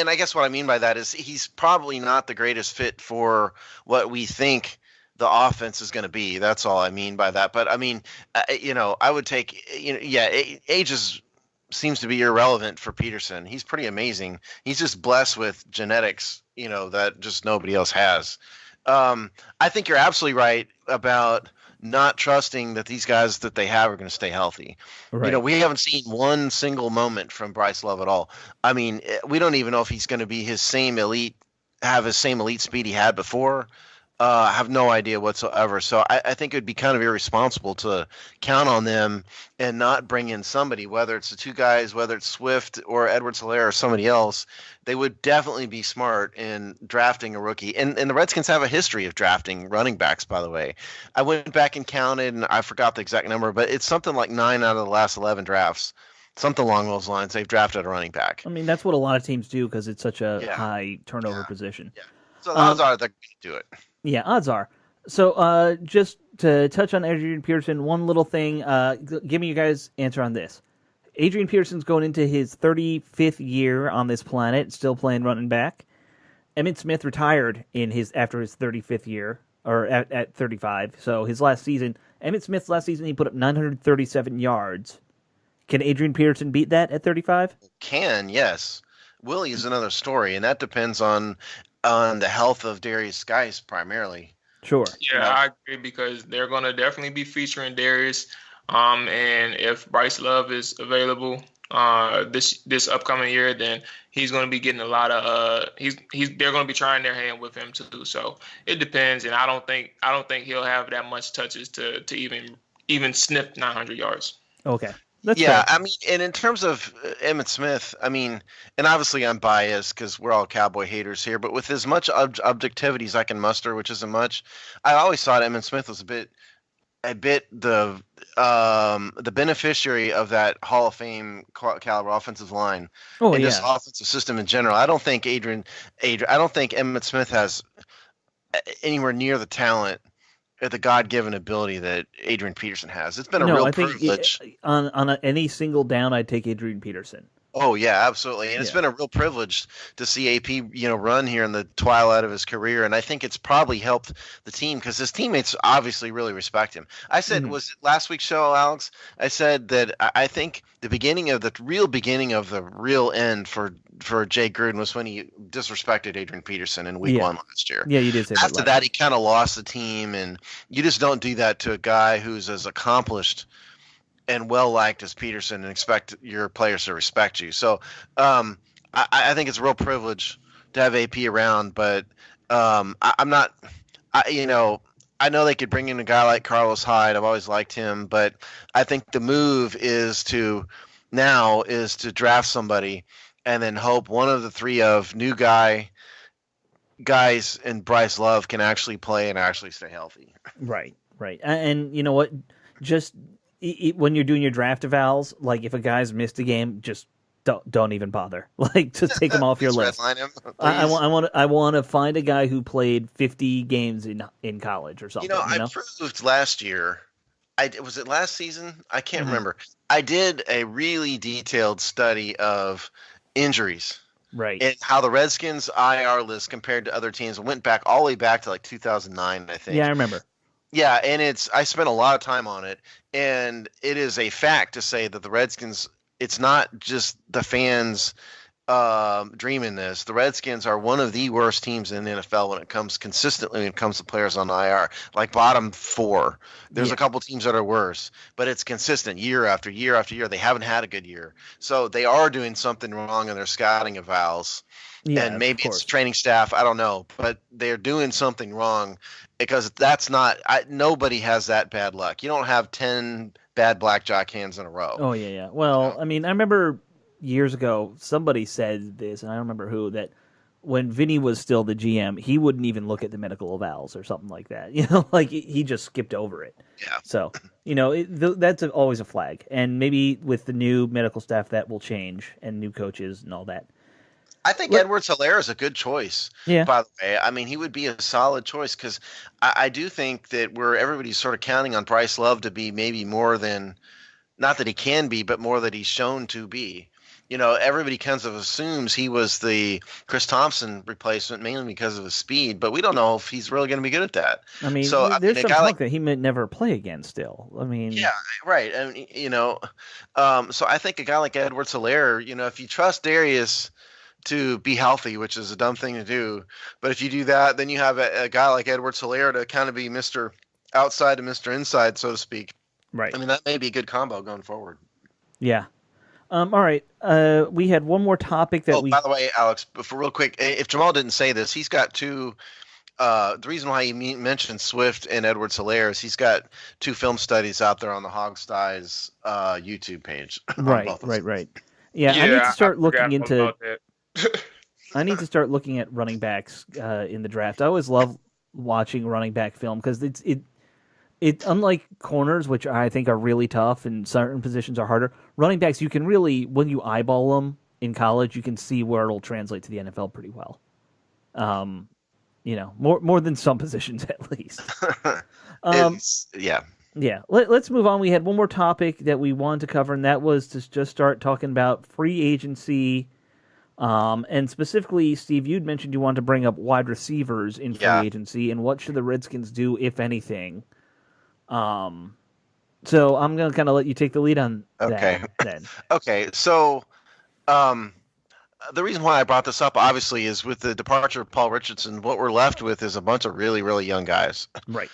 I guess what I mean by that is he's probably not the greatest fit for what we think the offense is going to be. That's all I mean by that. But I mean, I would take, age seems to be irrelevant for Peterson. He's pretty amazing. He's just blessed with genetics, that just nobody else has. I think you're absolutely right about not trusting that these guys that they have are going to stay healthy. Right. We haven't seen one single moment from Bryce Love at all. I mean, we don't even know if he's going to be his same elite speed he had before. I have no idea whatsoever. So I think it would be kind of irresponsible to count on them and not bring in somebody, whether it's the two guys, whether it's Swift or Edwards-Helaire or somebody else. They would definitely be smart in drafting a rookie. And the Redskins have a history of drafting running backs, by the way. I went back and counted, and I forgot the exact number, but it's something like 9 out of the last 11 drafts. Something along those lines. They've drafted a running back. I mean, that's what a lot of teams do because it's such a high turnover position. Yeah. So the odds are they're going to do it. Yeah, odds are. So just to touch on Adrian Peterson, one little thing, give me you guys' answer on this. Adrian Peterson's going into his 35th year on this planet, still playing running back. Emmitt Smith retired after his 35th year, or at 35. So his last season, Emmitt Smith's last season, he put up 937 yards. Can Adrian Peterson beat that at 35? Can, yes. Willie is another story, and that depends on the health of Darius Geis primarily. Sure. Yeah, I agree, because they're going to definitely be featuring Darius. And if Bryce Love is available this upcoming year, then he's going to be getting a lot of they're going to be trying their hand with him too. So it depends, and I don't think he'll have that much touches to even sniff 900 yards. Okay. That's fair. I mean, and in terms of Emmitt Smith, I mean, and obviously I'm biased because we're all Cowboy haters here, but with as much objectivity as I can muster, which isn't much, I always thought Emmitt Smith was a bit the beneficiary of that Hall of Fame caliber offensive line and this offensive system in general. I don't think I don't think Emmitt Smith has anywhere near the talent, the God-given ability that Adrian Peterson has. It's been a real privilege. On any single down, I'd take Adrian Peterson. Oh, yeah, absolutely. And it's been a real privilege to see AP, run here in the twilight of his career. And I think it's probably helped the team because his teammates obviously really respect him. I said, was it last week's show, Alex? I said that I think the beginning of the real end for Jay Gruden was when he disrespected Adrian Peterson in week 1 last year. Yeah, you did say that. After that, he kind of lost the team. And you just don't do that to a guy who's as accomplished and well-liked as Peterson and expect your players to respect you. So I think it's a real privilege to have AP around, but I'm not I know they could bring in a guy like Carlos Hyde. I've always liked him, but I think the move is to draft somebody and then hope one of the three of guys and Bryce Love can actually play and actually stay healthy. Right. And you know what? Just when you're doing your draft evals, like if a guy's missed a game, just don't even bother. Like, just take him off your list. Redline him, I want to find a guy who played 50 games in college or something. I proved last year. Was it last season? I can't remember. I did a really detailed study of injuries. Right. And how the Redskins IR list compared to other teams went back all the way back to like 2009, I think. Yeah, I remember. Yeah, and I spent a lot of time on it, and it is a fact to say that the Redskins, it's not just the fans dreaming this. The Redskins are one of the worst teams in the NFL when it comes to players on IR, like bottom 4. There's a couple teams that are worse, but it's consistent year after year after year. They haven't had a good year. So they are doing something wrong in their scouting evals. Yeah, and maybe it's training staff. I don't know, but they're doing something wrong because nobody has that bad luck. You don't have 10 bad blackjack hands in a row. Oh, yeah. Well, I mean, I remember years ago, somebody said this, and I don't remember who, that when Vinny was still the GM, he wouldn't even look at the medical evals or something like that. Like he just skipped over it. Yeah. So, that's always a flag. And maybe with the new medical staff, that will change, and new coaches and all that. I think Edwards-Helaire is a good choice, by the way. I mean, he would be a solid choice because I do think that everybody's sort of counting on Bryce Love to be maybe more than, not that he can be, but more that he's shown to be. Everybody kind of assumes he was the Chris Thompson replacement mainly because of his speed, but we don't know if he's really going to be good at that. I mean, there's some talk that he may never play again still. I mean... Yeah, right. I mean, so I think a guy like Edwards-Helaire, if you trust Darius to be healthy, which is a dumb thing to do, but if you do that, then you have a guy like Edwards-Helaire to kind of be Mr. Outside and Mr. Inside, so to speak. Right. I mean, that may be a good combo going forward. Yeah. All right. We had one more topic that by the way, Alex, before real quick, if Jamal didn't say this, he's got two. The reason why he mentioned Swift and Edwards-Helaire is he's got 2 film studies out there on the Hogstyes YouTube page. Right. Yeah, I need to start looking into. I need to start looking at running backs in the draft. I always love watching running back film because it unlike corners, which I think are really tough and certain positions are harder. Running backs, you can really, when you eyeball them in college, you can see where it'll translate to the NFL pretty well. More than some positions at least. Yeah. Yeah. Let's move on. We had one more topic that we wanted to cover, and that was to just start talking about free agency. And specifically, Steve, you'd mentioned you wanted to bring up wide receivers in free agency, and what should the Redskins do, if anything? So I'm going to kind of let you take the lead on that then. Okay, so the reason why I brought this up, obviously, is with the departure of Paul Richardson, what we're left with is a bunch of really, really young guys. Right.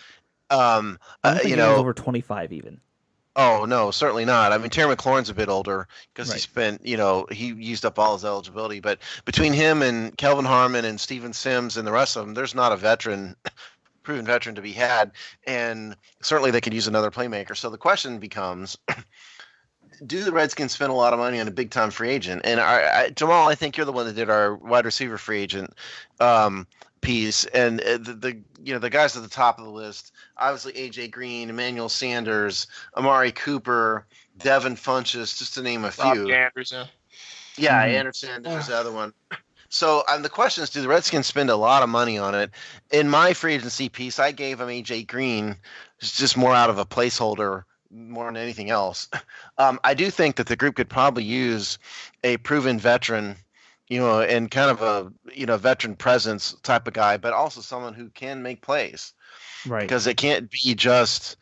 Over 25 even. Oh, no, certainly not. I mean, Terry McLaurin's a bit older because he spent, he used up all his eligibility. But between him and Kelvin Harmon and Steven Sims and the rest of them, there's not a proven veteran to be had. And certainly they could use another playmaker. So the question becomes, do the Redskins spend a lot of money on a big-time free agent? And Jamal, I think you're the one that did our wide receiver free agent piece. And the guys at the top of the list, obviously A.J. Green, Emmanuel Sanders, Amari Cooper, Devin Funchess, just to name a few. Anderson. Yeah, Anderson was the other one. So the question is, do the Redskins spend a lot of money on it? In my free agency piece, I gave them A.J. Green, just more out of a placeholder more than anything else. I do think that the group could probably use a proven veteran, and kind of a veteran presence type of guy, but also someone who can make plays. Right. Because it can't be just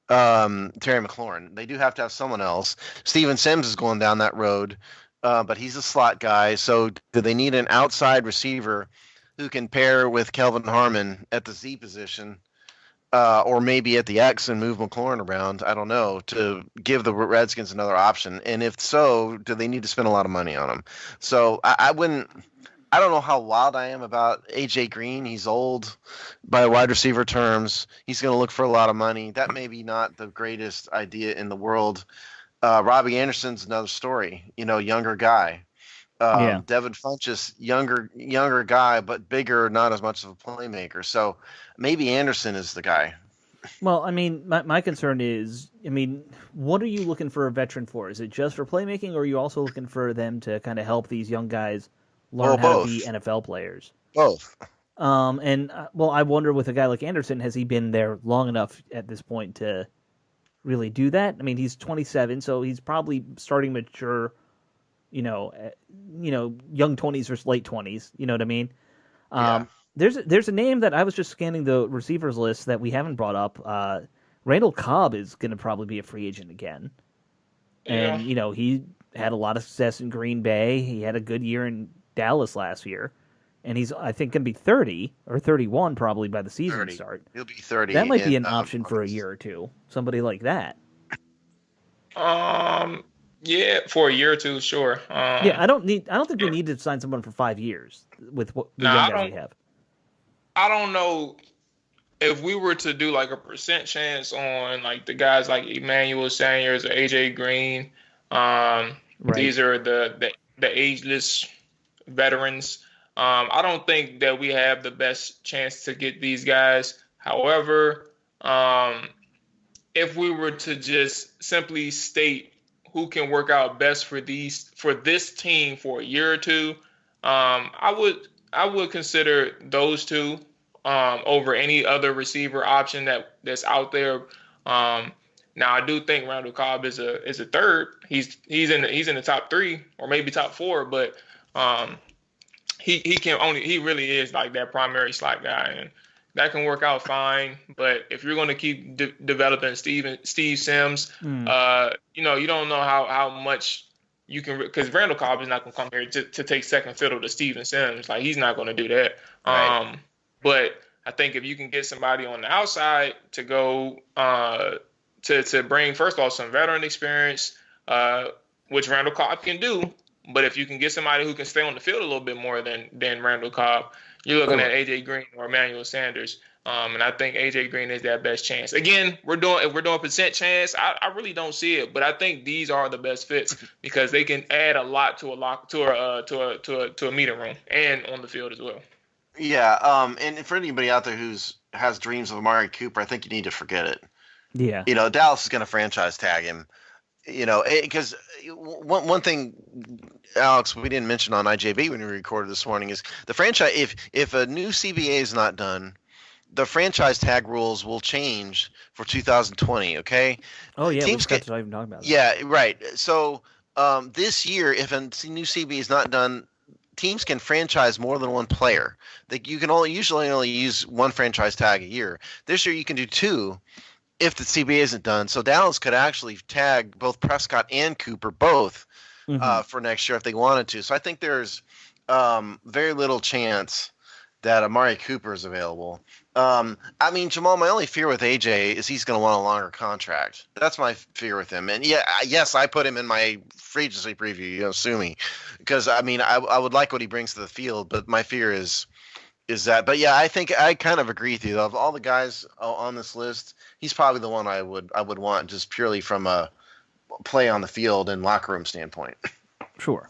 Terry McLaurin. They do have to have someone else. Steven Sims is going down that road, but he's a slot guy. So do they need an outside receiver who can pair with Kelvin Harmon at the Z position, or maybe at the X and move McLaurin around? I don't know, to give the Redskins another option. And if so, do they need to spend a lot of money on him? So I I don't know how wild I am about AJ Green. He's old by wide receiver terms. He's going to look for a lot of money. That may be not the greatest idea in the world. Robbie Anderson's another story. Younger guy. Devin Funchess, younger guy, but bigger, not as much of a playmaker. So maybe Anderson is the guy. Well, I mean, my concern is, what are you looking for a veteran for? Is it just for playmaking, or are you also looking for them to kind of help these young guys learn how to be NFL players? Both. I wonder with a guy like Anderson, has he been there long enough at this point to really do that? I mean, he's 27, so he's probably starting mature. Young 20s versus late 20s. You know what I mean? Yeah. There's a name that I was just scanning the receivers list that we haven't brought up. Randall Cobb is going to probably be a free agent again. And, he had a lot of success in Green Bay. He had a good year in Dallas last year. And he's, I think, going to be 30 or 31 probably by the season start. He'll be 30. That might be an option for a year or two. Somebody like that. Yeah, for a year or two, sure. I don't think we need to sign someone for 5 years with what the young guys we have. I don't know if we were to do like a percent chance on like the guys like Emmanuel Sanders or AJ Green. Right. These are the ageless veterans. I don't think that we have the best chance to get these guys. However, if we were to just simply state who can work out best for this team for a year or two, I would consider those two over any other receiver option that's out there. Now I do think Randall Cobb is a third. He's in the top 3 or maybe top 4, but he really is like that primary slot guy, and that can work out fine. But if you're going to keep developing Steve Sims, you don't know how much you can, because Randall Cobb is not going to come here to take second fiddle to Steven Sims. Like, he's not going to do that. Right. But I think if you can get somebody on the outside to go to bring, first of all, some veteran experience, which Randall Cobb can do. But if you can get somebody who can stay on the field a little bit more than Randall Cobb, you're looking at AJ Green or Emmanuel Sanders. And I think AJ Green is that best chance. Again, if we're doing percent chance, I really don't see it, but I think these are the best fits because they can add a lot to a meeting room and on the field as well. Yeah. And for anybody out there has dreams of Amari Cooper, I think you need to forget it. Yeah. Dallas is going to franchise tag him. Because one thing, Alex, we didn't mention on IJB when we recorded this morning is the franchise. If a new CBA is not done, the franchise tag rules will change for 2020. Okay. Oh yeah, teams we forgot to even talk about that. Yeah, right. So this year, if a new CBA is not done, teams can franchise more than one player. You can usually only use one franchise tag a year. This year, you can do 2. If the CBA isn't done. So Dallas could actually tag both Prescott and Cooper both for next year if they wanted to. So I think there's very little chance that Amari Cooper is available. Jamal, my only fear with AJ is he's going to want a longer contract. That's my fear with him. And yes, I put him in my free agency preview, sue me. Because, I would like what he brings to the field, but my fear is that. But yeah, I think I kind of agree with you. Of all the guys on this list, he's probably the one I would want just purely from a play on the field and locker room standpoint. Sure.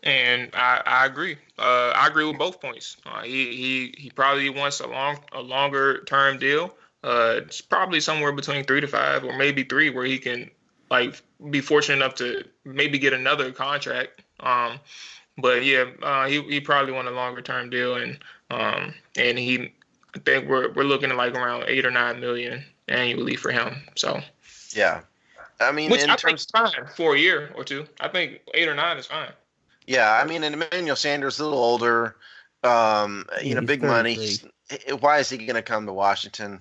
And I agree. I agree with both points. He probably wants a longer term deal. It's probably somewhere between 3 to 5 or maybe 3 where he can be fortunate enough to maybe get another contract. But yeah, he probably want a longer term deal, and I think we're looking at like around 8 or 9 million annually for him. So yeah, which I think is fine for a year or two. I think 8 or 9 is fine. Yeah, and Emmanuel Sanders a little older, big money. Why is he going to come to Washington?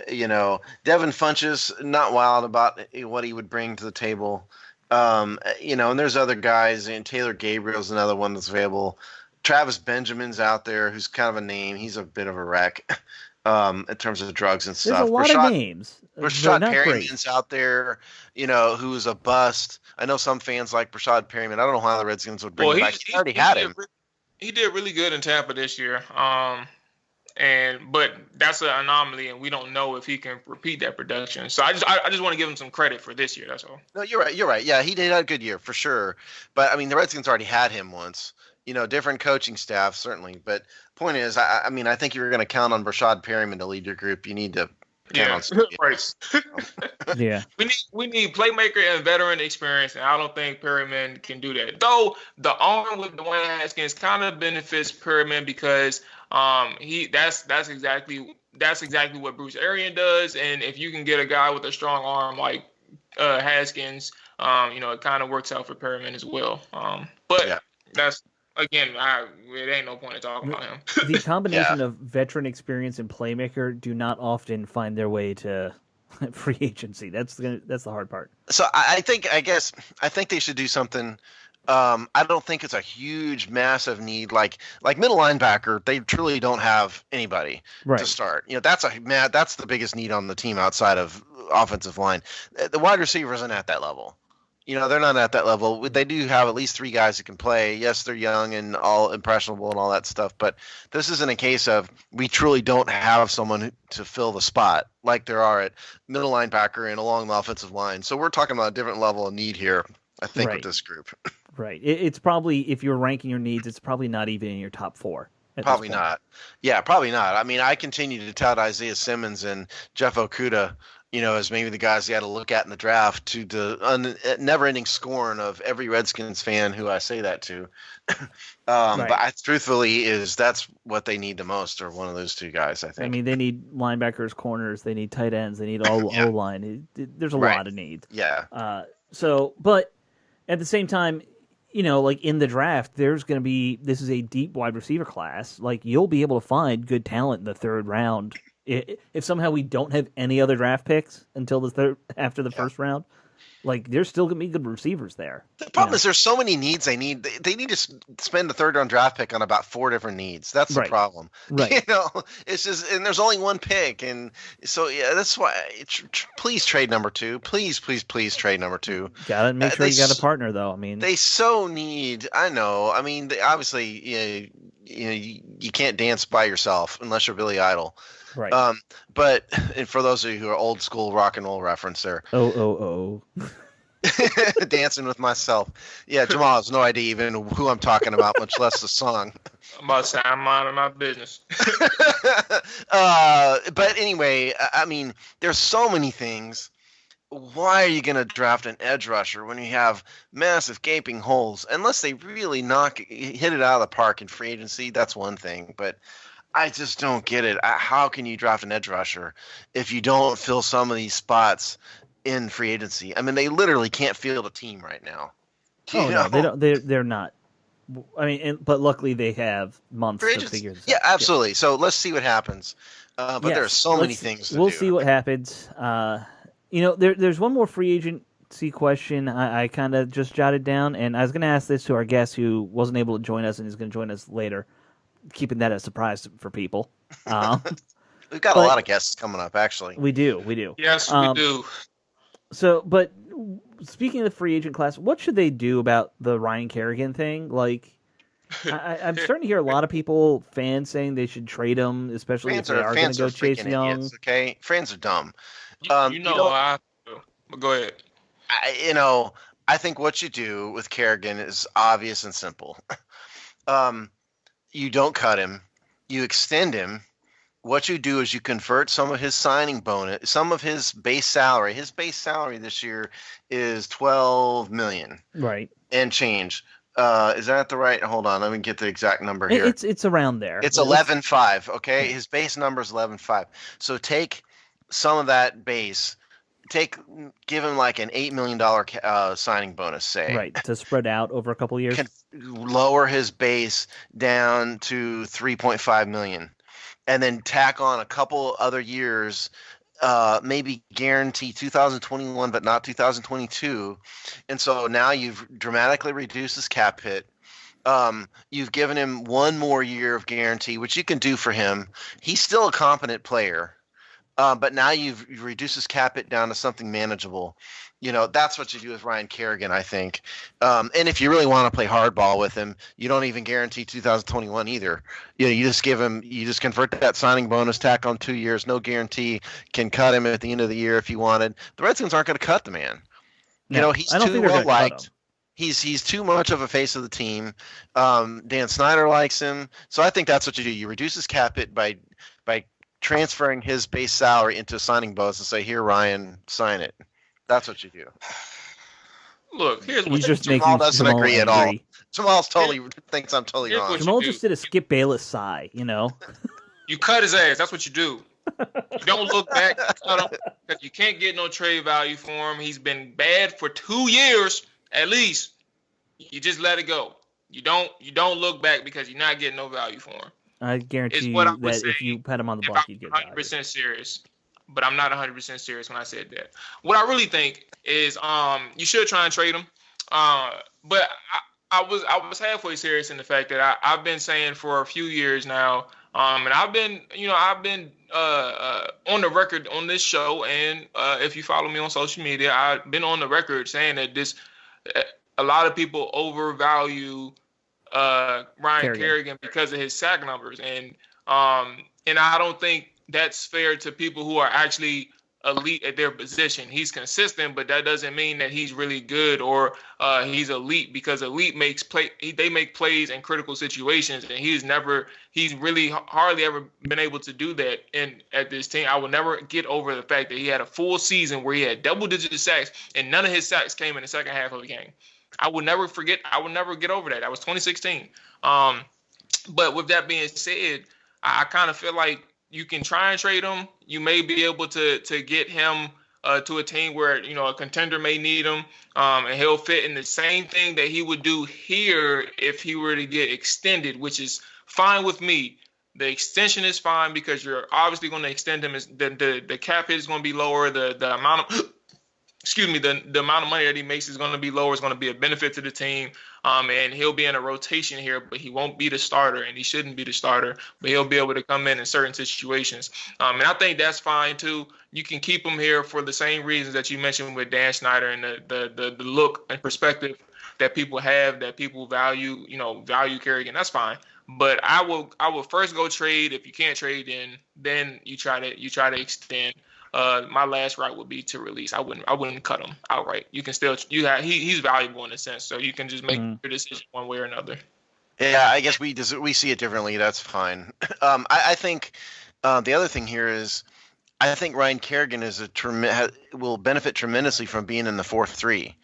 Devin Funchess, not wild about what he would bring to the table. And there's other guys, and Taylor Gabriel's another one that's available. Travis Benjamin's out there, who's kind of a name. He's a bit of a wreck in terms of drugs and stuff. There's a lot of names. Rashad Perryman's out there, who's a bust. I know some fans like Rashad Perryman. I don't know why the Redskins would bring him back. He already had him. he did really good in Tampa this year. But that's an anomaly, and we don't know if he can repeat that production. So I just want to give him some credit for this year. That's all. No, you're right. You're right. Yeah, he did have a good year for sure. But I mean, the Redskins already had him once. Different coaching staff certainly. But point is, I mean, I think you were going to count on Brashad Perryman to lead your group. You need to count on somebody else. Yeah. We need playmaker and veteran experience, and I don't think Perryman can do that. Though the arm with Dwayne Haskins kind of benefits Perryman because that's exactly what Bruce Arians does, and if you can get a guy with a strong arm like Haskins, it kind of works out for Perryman as well. That's again, it ain't no point in talking about him. The combination of veteran experience and playmaker do not often find their way to free agency. That's the hard part. So I think they should do something. I don't think it's a huge, massive need. Like middle linebacker, they truly don't have anybody to start. That's the biggest need on the team outside of offensive line. The wide receiver isn't at that level. They're not at that level. They do have at least 3 guys that can play. Yes, they're young and all impressionable and all that stuff, but this isn't a case of we truly don't have someone to fill the spot like there are at middle linebacker and along the offensive line. So we're talking about a different level of need here, I think, with this group. Right. It's probably, if you're ranking your needs, it's probably not even in your top 4. Probably not. Yeah, probably not. I mean, I continue to tout Isaiah Simmons and Jeff Okudah, as maybe the guys you had to look at in the draft, to the never-ending scorn of every Redskins fan who I say that to. But truthfully, that's what they need the most, or one of those 2 guys, I think. I mean, they need linebackers, corners, they need tight ends, they need O-line. There's a lot of needs. Yeah. But at the same time, like in the draft, this is a deep wide receiver class. Like, you'll be able to find good talent in the 3rd round. If somehow we don't have any other draft picks until after the first round, like, there's still going to be good receivers there. The problem is there's so many needs they need. They need to spend the 3rd round draft pick on about 4 different needs. That's the problem. Right. It's just, and there's only one pick. And so, that's why, please trade number 2. Please, please, please trade number 2. Got to make sure you got a partner, though. I mean, they so need, I know. I mean, obviously, you can't dance by yourself unless you're Billy Idol. Right. But and for those of you who are old school rock and roll reference there. Oh. Dancing with myself. Yeah, Jamal has no idea even who I'm talking about, much less the song. I'm about to say I'm minding my business. But anyway, I mean, there's so many things. Why are you going to draft an edge rusher when you have massive gaping holes? Unless they really hit it out of the park in free agency, that's one thing. But I just don't get it. How can you draft an edge rusher if you don't fill some of these spots in free agency? I mean, they literally can't field a team right now. No, they don't. They're not. I mean, but luckily they have months to figure this out. Yeah, absolutely. So let's see what happens. But there are so many things to do. We'll see what happens. There's one more free agency question I kind of just jotted down, and I was going to ask this to our guest who wasn't able to join us and is going to join us later, keeping that a surprise for people. We've got a lot of guests coming up, actually. We do. Yes, we do. So, but speaking of the free agent class, what should they do about the Ryan Kerrigan thing? Like, I'm starting to hear a lot of fans saying they should trade him, especially if they are going to go Chase Young. Idiots, okay, fans are dumb. I do. But go ahead. I think what you do with Kerrigan is obvious and simple. You don't cut him. You extend him. What you do is you convert some of his signing bonus, some of his base salary. His base salary this year is $12 million, right? And change. Is that the right? Hold on, let me get the exact number here. It's around there. It's 11.5. Okay, his base number is 11.5. So take some of that base. Give him like an $8 million signing bonus, say. Right, to spread out over a couple of years. Lower his base down to $3.5 million. And then tack on a couple other years, maybe guarantee 2021, but not 2022. And so now you've dramatically reduced his cap hit. You've given him one more year of guarantee, which you can do for him. He's still a competent player. But now you've reduced his cap hit down to something manageable. That's what you do with Ryan Kerrigan, I think. And if you really want to play hardball with him, you don't even guarantee 2021 either. You just you just convert that signing bonus, tack on 2 years, no guarantee, can cut him at the end of the year if you wanted. The Redskins aren't going to cut the man. No, He's I don't too think they're well gonna cut liked. him. He's too much of a face of the team. Dan Snyder likes him, so I think that's what you do. You reduce his cap hit by transferring his base salary into a signing bonus and say, "Here, Ryan, sign it." That's what you do. Look, here's what He's just Jamal making doesn't Jamal agree at angry. all. Jamal thinks I'm totally Here's wrong. what Jamal you just do. did a Skip Bayless sigh, You cut his ass. That's what you do. You don't look back. Cut him, because you can't get no trade value for him. He's been bad for 2 years at least. You just let it go. You don't look back because you're not getting no value for him. I guarantee Is you what I was that if saying. you put him on the If block, I'm you'd get value. 100% serious, but I'm not 100% serious when I said that. What I really think is, you should try and trade him. But I was halfway serious in the fact that I've been saying for a few years now, and I've been on the record on this show, and if you follow me on social media, I've been on the record saying that a lot of people overvalue Ryan Kerrigan because of his sack numbers, and I don't think that's fair to people who are actually elite at their position. He's consistent, but that doesn't mean that he's really good or he's elite, because elite they make plays in critical situations, and he's really hardly ever been able to do that at this team. I will never get over the fact that he had a full season where he had double-digit sacks, and none of his sacks came in the second half of the game. I will never get over that. That was 2016. But with that being said, I kind of feel like you can try and trade him. You may be able to get him to a team where a contender may need him, and he'll fit in the same thing that he would do here if he were to get extended, which is fine with me. The extension is fine because you're obviously going to extend him. The cap hit is going to be lower. The amount of the amount of money that he makes is going to be lower. It's going to be a benefit to the team. And he'll be in a rotation here, but he won't be the starter, and he shouldn't be the starter, but he'll be able to come in certain situations. And I think that's fine too. You can keep him here for the same reasons that you mentioned with Dan Snyder and the look and perspective that people have, that people value Kerrigan. That's fine. But I will first go trade. If you can't trade, then you try to extend. My last route would be to release. I wouldn't cut him outright. You can still he's valuable in a sense, so you can just make your decision one way or another. Yeah, I guess we see it differently. That's fine. I think the other thing here is I think Ryan Kerrigan will benefit tremendously from being in the 4-3.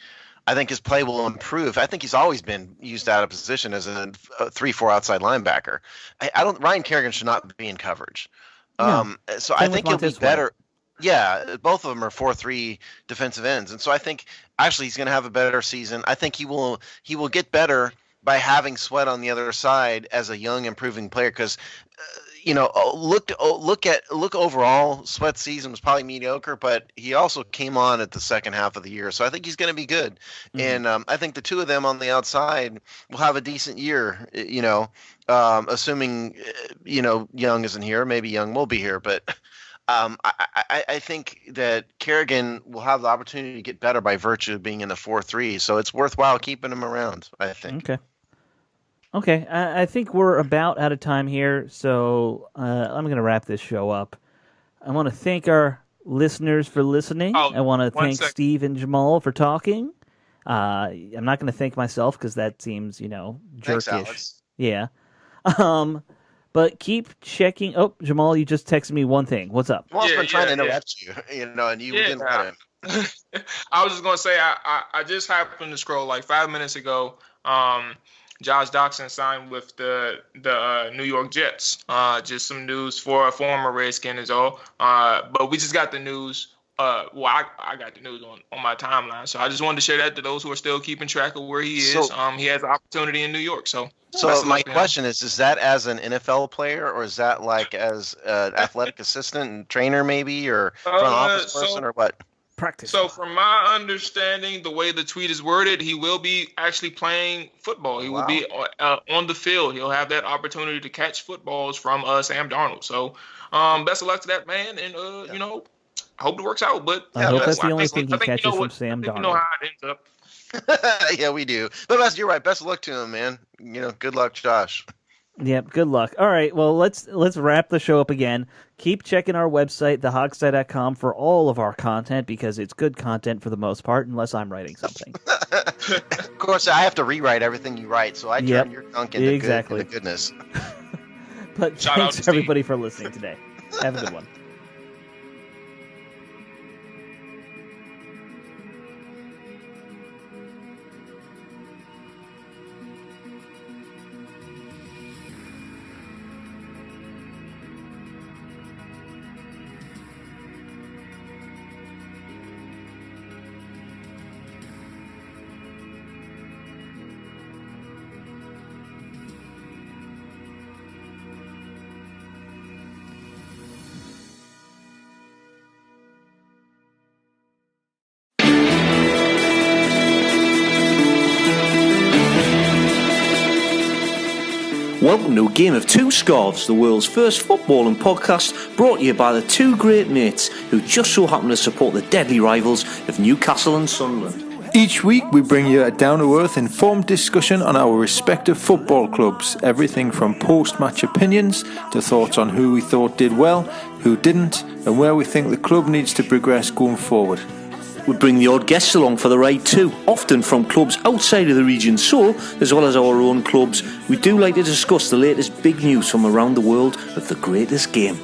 I think his play will improve. I think he's always been used out of position as a 3-4 outside linebacker. Ryan Kerrigan should not be in coverage. No. So I think he'll be better. Yeah, both of them are 4-3 defensive ends, and so I think actually he's going to have a better season. I think he will get better by having Sweat on the other side as a young, improving player. Because look overall, Sweat's season was probably mediocre, but he also came on at the second half of the year, so I think he's going to be good. And I think the two of them on the outside will have a decent year. Assuming Young isn't here, maybe Young will be here, but. I think that Kerrigan will have the opportunity to get better by virtue of being in the 4-3, so it's worthwhile keeping him around, I think. Okay. I think we're about out of time here, so I'm going to wrap this show up. I want to thank our listeners for listening. I want to thank Steve and Jamal for talking. I'm not going to thank myself because that seems, jerkish. Thanks, Alex. Yeah. But keep checking. Oh, Jamal, you just texted me one thing. What's up? Jamal's been trying to interrupt you, and you didn't let him. I was just going to say, I just happened to scroll like 5 minutes ago. Josh Doctson signed with the New York Jets. Just some news for a former Redskin is all. But we just got the news. I got the news on my timeline. So I just wanted to share that to those who are still keeping track of where he is. He has an opportunity in New York. So my question is that as an NFL player, or is that like as an athletic assistant and trainer maybe, or front office person, or what? Practice. So, from my understanding, the way the tweet is worded, he will be actually playing football. He will be on the field. He'll have that opportunity to catch footballs from Sam Darnold. So, best of luck to that man, and you know, I hope it works out. But I hope that's the only thing he catches from Sam Darnold. You know how it ends up. Yeah, we do. But you're right. Best of luck to him, man. You know, good luck, Josh. Yep, good luck. All right, well, let's wrap the show up again. Keep checking our website, thehogstie.com, for all of our content, because it's good content for the most part, unless I'm writing something. Of course, I have to rewrite everything you write, so I turn your junk into into goodness. But thanks, everybody, for listening today. Have a good one. Welcome to A Game of Two Scarves, the world's first footballing podcast, brought to you by the two great mates who just so happen to support the deadly rivals of Newcastle and Sunderland. Each week we bring you a down-to-earth, informed discussion on our respective football clubs. Everything from post-match opinions to thoughts on who we thought did well, who didn't, and where we think the club needs to progress going forward. We bring the odd guests along for the ride too, often from clubs outside of the region, so, as well as our own clubs, we do like to discuss the latest big news from around the world of the greatest game.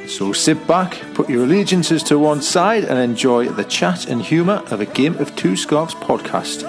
So sit back, put your allegiances to one side and enjoy the chat and humour of A Game of Two Scarves podcast.